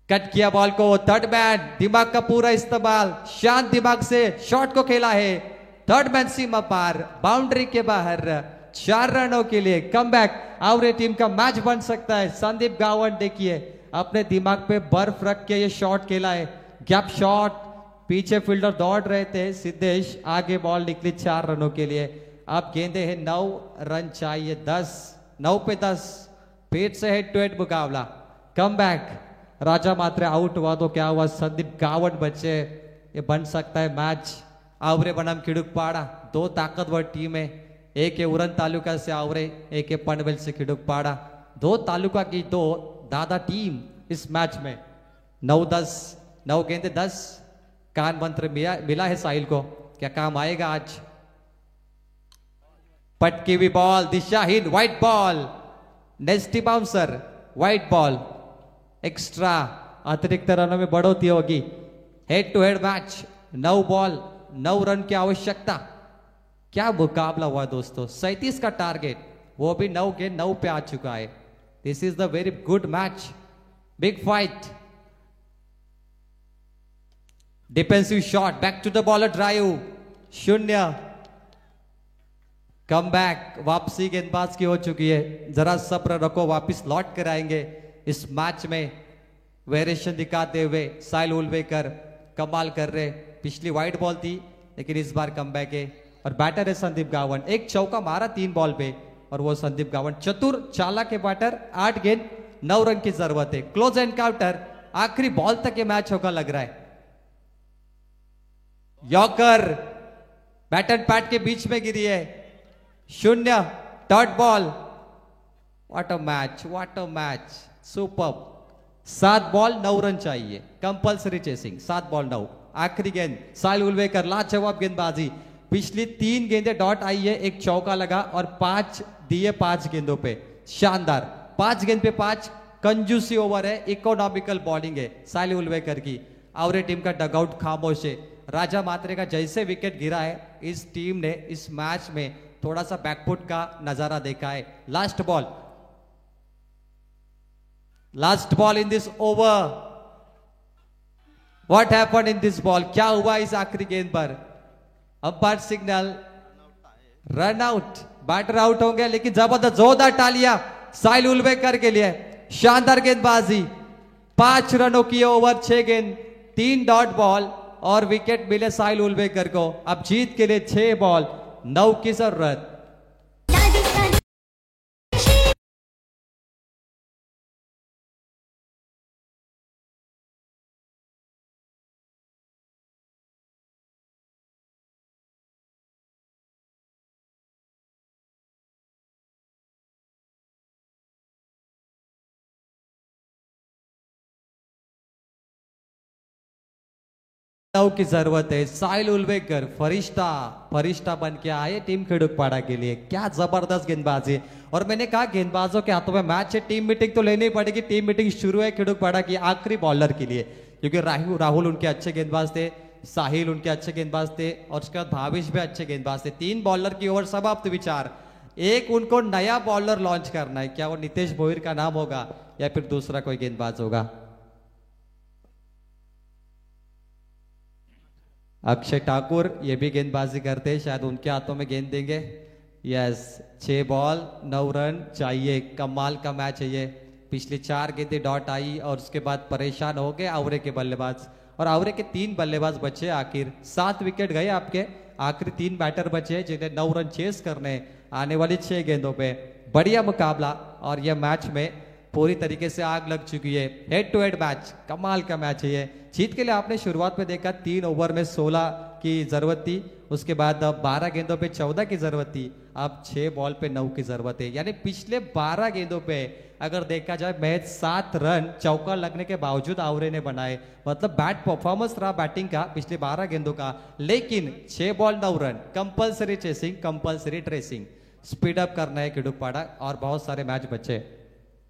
S4: कट किया बॉल को, थर्ड मैन, दिमाग का पूरा इस्तेमाल, शांत दिमाग से शॉट को खेला है। थर्ड मैन सीमा पार, बाउंड्री के बाहर, 4 रनों के लिए कम बैक। आवरे टीम का मैच बन सकता है। संदीप गावंड देखिए अपने दिमाग पे बर्फ रख के ये शॉट खेला है, गैप शॉट। पीछे फील्डर दौड़ रहे थे सिद्धेश, आगे बॉल निकली 4 रनों के लिए। अब गेंदे हैं 9 रन चाहिए, 10 9 पे 10। फिर से हेड टू हेड मुकाबला, कम बैक। राजा मात्रे आउट हुआ तो क्या हुआ, संदीप गावंड बचे, ये बन सकता है मैच। आवरे बनाम खिड़ुकपाड़ा, 2 ताकतवर टीम है। एक है उरन तालुका से आवरे, एक है पनवेल से खिड़ुकपाड़ा। 2 तालुका की 2 दादा टीम इस मैच में। 9-10, 9 गेंदे 10। कान मंत्र मिला है साहिल को, क्या काम आएगा आज। पटकी हुई बॉल, दिशाहीन, white ball, nasty bouncer, white ball. Extra अतिरिक्त रनों में बढ़ोतरी होगी। Head to head match, 9 ball 9 run की आवश्यकता। क्या मुकाबला हुआ दोस्तों, 37 का टारगेट, वो भी 9 के 9 पे आ चुका है। This is the very good match, big fight. Defensive shot, back to the bowler drive, 0। Come back, वापसी गेंदबाज की हो चुकी है। जरा सब्र रखो, वापस लौट कर आएंगे इस मैच में। वेरिएशन दिखाते हुए साहिल उलवेकर कमाल कर रहे। पिछली वाइड बॉल थी लेकिन इस बार कम बैक है। और बैटर है संदीप गावंड, एक चौका मारा 3 बॉल पे, और वो संदीप गावंड चतुर चालाक के बैटर। 8 गेंद 9 रन की जरूरत है। क्लोज एनकाउंटर, आखिरी बॉल तक ये मैच होगा लग रहा है। यॉर्कर बैट एंड पैट के बीच में गिरी है, 0। Dot ball, what a match, what a match, super. 7 ball 9 run चाहिए, कंपल्सरी चेसिंग, 7 बॉल 9। आखिरी गेंद साहिल उलवेकर, लाजवाब गेंदबाजी। पिछली 3 गेंदें डॉट आई है, एक चौका लगा और 5 दिए 5 गेंदों पे, शानदार। 5 गेंद पे 5, कंजूसी ओवर है, इकोनॉमिकल बॉलिंग है साहिल उलवेकर की। आवरे टीम का डगआउट खामोश है। राजा मात्रे का जैसे विकेट गिरा है, इस टीम ने इस मैच में थोड़ा सा बैकफुट का नजारा देखा है। Last ball in this over, what happened in this ball, क्या हुआ इस आखिरी गेंद पर। Umpire signal, run out, batter out होंगे। लेकिन जबरदस्त जोरदार तालियां साहिल उलवेकर के लिए, शानदार गेंदबाजी। 5 रनों की ओवर, 6 गेंद 3 डॉट बॉल और विकेट मिले साहिल उलवेकर को। अब जीत के लिए 6 बॉल 9 की जरूरत। की जरूरत है। साहिल उलवेकर फरिश्ता बन के आए टीम खिड़ुकपाड़ा के लिए। क्या जबरदस्त गेंदबाजी। और मैंने कहा गेंदबाजों के हाथों में मैच है, मीटिंग तो लेनी पड़ेगी। टीम मीटिंग शुरू है खिड़ुकपाड़ा की आखिरी बॉलर के लिए, क्योंकि राहुल उनके अच्छे गेंदबाज थे, साहिल उनके अच्छे गेंदबाज थे, और उसके बाद भाविश भी अच्छे गेंदबाज थे। 3 बॉलर की ओवर समाप्त विचार। एक उनको नया बॉलर लॉन्च करना है, क्या वो नितेश भोईर का नाम होगा या फिर दूसरा कोई गेंदबाज होगा। अक्षय ठाकुर ये भी गेंदबाजी करते हैं, शायद उनके हाथों में गेंद देंगे। यस, 6 बॉल 9 रन चाहिए, कमाल का मैच है ये। पिछली 4 गेंदें डॉट आई और उसके बाद परेशान हो गए आवरे के बल्लेबाज, और आवरे के 3 बल्लेबाज बचे। आखिर 7 विकेट गए आपके, आखिरी 3 बैटर बचे जिन्हें 9 रन चेस करने आने वाली 6 गेंदों पे। बढ़िया मुकाबला, और यह मैच में पूरी तरीके से आग लग चुकी है। हेड टू हेड मैच, कमाल का मैच है ये। जीत के लिए आपने शुरुआत में देखा 3 ओवर में 16 की जरूरत थी, उसके बाद 12 गेंदों पे 14 की जरूरत थी, अब 6 बॉल पे 9 की जरूरत है। यानी पिछले 12 गेंदों पे अगर देखा जाए मैच 7 रन चौका लगने के बावजूद आवरे ने बनाए। मतलब बैट परफॉर्मेंस रहा बैटिंग का पिछले 12 गेंदों का, लेकिन 6 ball 9 run, compulsory chasing, compulsory tracing, speed up करना है खिड़ुकपाड़ा, और बहुत सारे मैच बचे।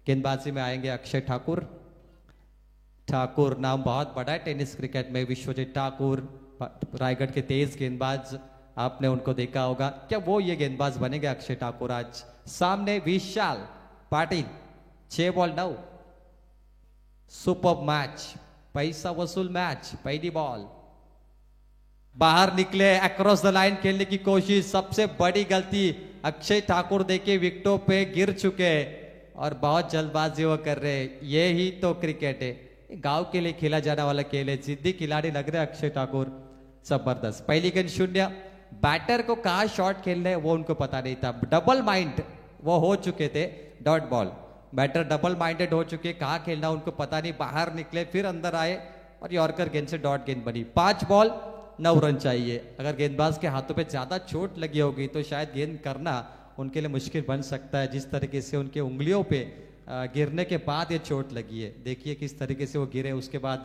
S4: गेंदबाजी में आएंगे अक्षय ठाकुर नाम बहुत बड़ा है टेनिस क्रिकेट में। विश्वजीत ठाकुर रायगढ़ के तेज गेंदबाज, आपने उनको देखा होगा। क्या वो ये गेंदबाज बनेंगे अक्षय ठाकुर आज। सामने विशाल पाटिल, 6 बॉल 9। सुपर मैच, पैसा वसूल मैच। पहली बॉल बाहर निकले, अक्रॉस द लाइन खेलने की कोशिश, सबसे बड़ी गलती अक्षय ठाकुर देखिए विकेटों पे गिर चुके हैं और बहुत जल्दबाजी वो कर रहे हैं। ये ही तो क्रिकेट है, गांव के लिए खेला जाने वाला खेल है। जिद्दी खिलाड़ी लग रहे हैं अक्षय ठाकुर, जबरदस्त। पहली गेंद 0। बैटर को कहा शॉट खेलना है वो उनको पता नहीं था। डबल माइंड वो हो चुके थे, dot ball. Batter double minded हो चुके, कहा खेलना उनको पता नहीं, बाहर निकले फिर अंदर आए और यॉर्कर गेंद से डॉट गेंद बनी। 5 बॉल 9 रन चाहिए। अगर गेंदबाज के हाथों पे ज्यादा चोट लगी होगी तो शायद गेंद करना उनके लिए मुश्किल बन सकता है, जिस तरीके से उनके उंगलियों पे गिरने के बाद ये चोट लगी है। देखिए किस तरीके से वो गिरे, उसके बाद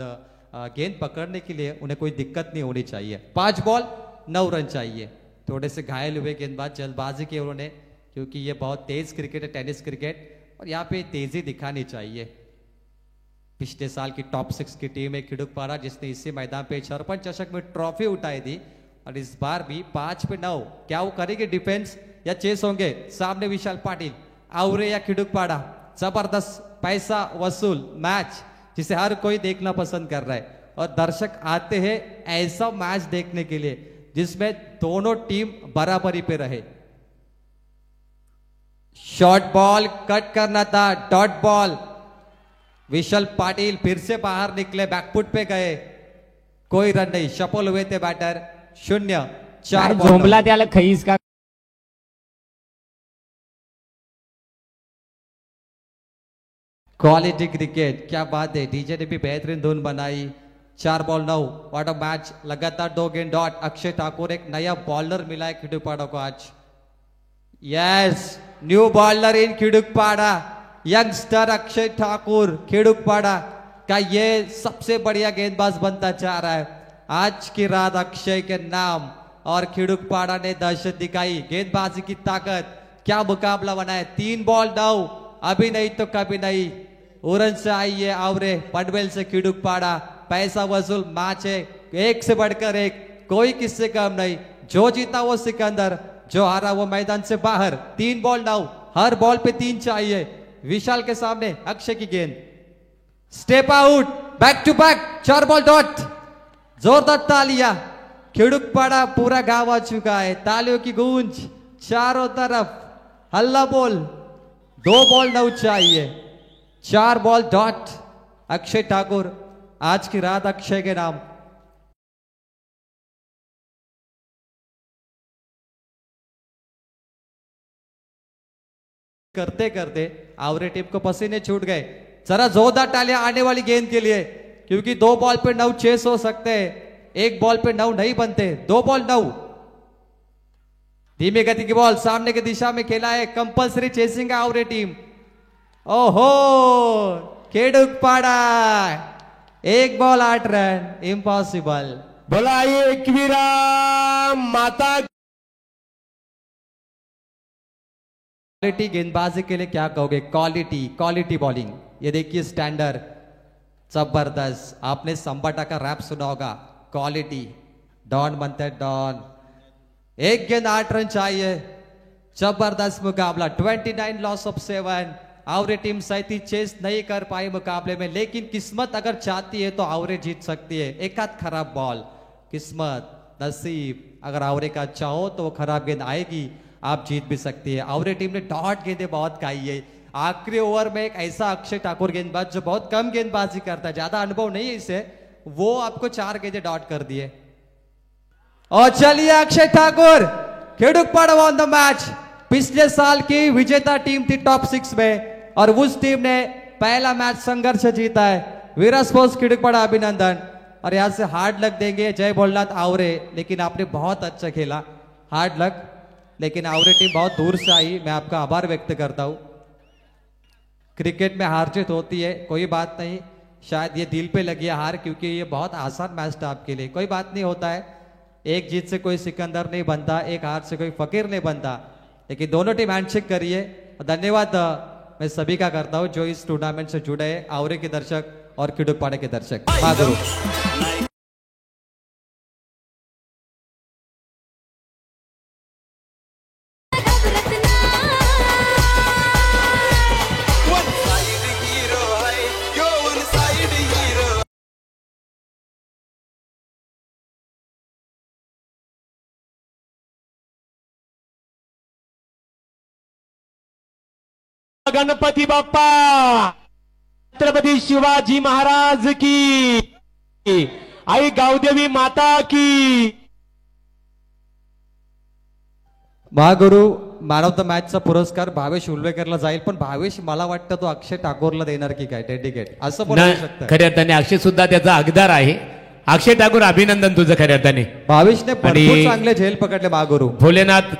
S4: गेंद पकड़ने के लिए उन्हें कोई दिक्कत नहीं होनी चाहिए। 5 बॉल 9 रन चाहिए। थोड़े से घायल हुए गेंदबाज, जल्दबाजी की उन्होंने, क्योंकि ये बहुत तेज क्रिकेट है, टेनिस क्रिकेट, और यहाँ पे तेजी दिखानी चाहिए। पिछले साल की टॉप 6 की टीम है खिड़ुकपाड़ा, जिसने इसी मैदान पे सरपंच चषक में ट्रॉफी उठाई थी, और इस बार भी 5 पे 9। क्या वो करेंगे डिफेंस या चेस होंगे? सामने विशाल पाटिल, आवरे या खिड़ुकपाड़ा। जबरदस्त पैसा वसूल मैच जिसे हर कोई देखना पसंद कर रहा है, और दर्शक आते हैं ऐसा मैच देखने के लिए जिसमें दोनों टीम बराबरी पे रहे। शॉर्ट बॉल कट करना था, डॉट बॉल। विशाल पाटिल फिर से बाहर निकले, बैकफुट पे गए, कोई रन नहीं, सफल हुए थे बैटर। 0। 4 बॉल।
S5: झोंबला त्याला खईस का
S4: क्वालिटी क्रिकेट, क्या बात है। डीजे ने भी बेहतरीन धुन बनाई। 4 बॉल 9। What a match. लगातार 2 गेंद डॉट। अक्षय ठाकुर, एक नया बॉलर मिला है खिड़ुकपाड़ा को आज। Yes, new bowler in Khidukpada, youngster Akshay Thakur. Khidukpada का ये सबसे बढ़िया गेंदबाज बनता जा रहा है। आज की रात अक्षय के नाम, और खिड़ुकपाड़ा ने दहशत दिखाई, गेंदबाजी की ताकत। क्या मुकाबला बना है। 3 बॉल 9। अभी नहीं तो कभी नहीं। उरन से आई है आवरे, पनवेल से खिड़ुकपाड़ा। पैसा वसूल मैच है, एक से बढ़कर एक, कोई किससे कम नहीं। जो जीता वो सिकंदर, जो हारा वो मैदान से बाहर। 3 बॉल 9। हर बॉल पे 3 चाहिए। विशाल के सामने अक्षय की गेंद, step out, back to back, 4 ball dot. जोरदार तालियां। खिड़ुकपाड़ा पूरा गांव आ चुका है, तालियों की गूंज चारों तरफ, हल्ला बोल। 2 बॉल 9 चाहिए। 4 बॉल डॉट। अक्षय ठाकुर, आज की रात अक्षय के नाम। करते करते आवरे टीम को पसीने छूट गए। जरा जोरदार तालियां आने वाली गेंद के लिए, क्योंकि 2 बॉल पे 9 चेस हो सकते हैं, 1 बॉल पे 9 नहीं बनते। 2 बॉल 9। धीमी गति की बॉल सामने की दिशा में खेला है, कंपल्सरी चेसिंग है आवरे टीम। ओहो, खिड़ुकपाड़ा 1 बॉल 8 रन, इम्पॉसिबल।
S5: बोला एकवीरा माता।
S4: क्वालिटी गेंदबाजी के लिए क्या कहोगे? Quality bowling. ये देखिए स्टैंडर्ड, जबरदस्त। आपने संबाटा का रैप सुना होगा, क्वालिटी। डॉन बनते डॉन। 1 गेंद 8 रन चाहिए। जबरदस्त मुकाबला। 29 loss of 7। Aware team 37 chess नहीं कर पाई मुकाबले में, लेकिन किस्मत अगर चाहती है तो आवरे जीत सकती है। एक आध खराब बॉल, किस्मत, नसीब, अगर आवरे का अच्छा हो तो वो खराब गेंद आएगी, आप जीत भी सकती है। आवरे टीम ने डॉट गेंदें बहुत खाई है। आखिरी ओवर में एक ऐसा अक्षय ठाकुर गेंदबाज जो बहुत कम गेंदबाजी करता है, ज्यादा अनुभव नहीं है इसे, वो आपको 4 गेंदें डॉट कर दिए। और चलिए अक्षय ठाकुर, खिड़ुकपाड़ा वॉन द मैच। पिछले साल की विजेता टीम थी टॉप 6 में, और उस टीम ने पहला मैच संघर्ष से जीता है। वीरा स्पोर्ट्स खिड़ुकपाड़ा अभिनंदन। और यहां से हार्ड लक देंगे जय भोलनाथ आवरे, लेकिन आपने बहुत अच्छा खेला, हार्ड लक। लेकिन आवरे टीम बहुत दूर से आई, मैं आपका आभार व्यक्त करता हूं। क्रिकेट में हार जीत होती है, कोई बात नहीं। शायद ये दिल पे लगी है हार, क्योंकि ये बहुत आसान मैच था आपके लिए, कोई बात नहीं, होता है। एक जीत से कोई सिकंदर नहीं बनता, एक हार से कोई फकीर नहीं बनता। लेकिन दोनों टीम हैंडशेक करिए। धन्यवाद मैं सभी का करता हूं जो इस टूर्नामेंट से जुड़े हैं, आवरे के दर्शक और खिड़ुकपाड़ा के दर्शक। माधुरी।
S5: गणपती बाप्पा छत्रपती शिवाजी महाराज की आई गावदेवी माता की
S4: महागुरु मॅन ऑफ द मॅचचा पुरस्कार भावेश उल्वेकरला जाईल, पण भावेश मला वाटतं तो अक्षय ठाकूरला देणार की काय डेडिकेट असं पण होऊ शकतं.
S2: खऱ्या अर्थाने अक्षय सुद्धा त्याचा हकदार आहे. अक्षय ठाकूर अभिनंदन तुझं खऱ्या अर्थाने.
S4: भावेशने भरपूर
S2: आणि-
S4: चांगले झेल पकडले महागुरु.
S2: भोलेनाथ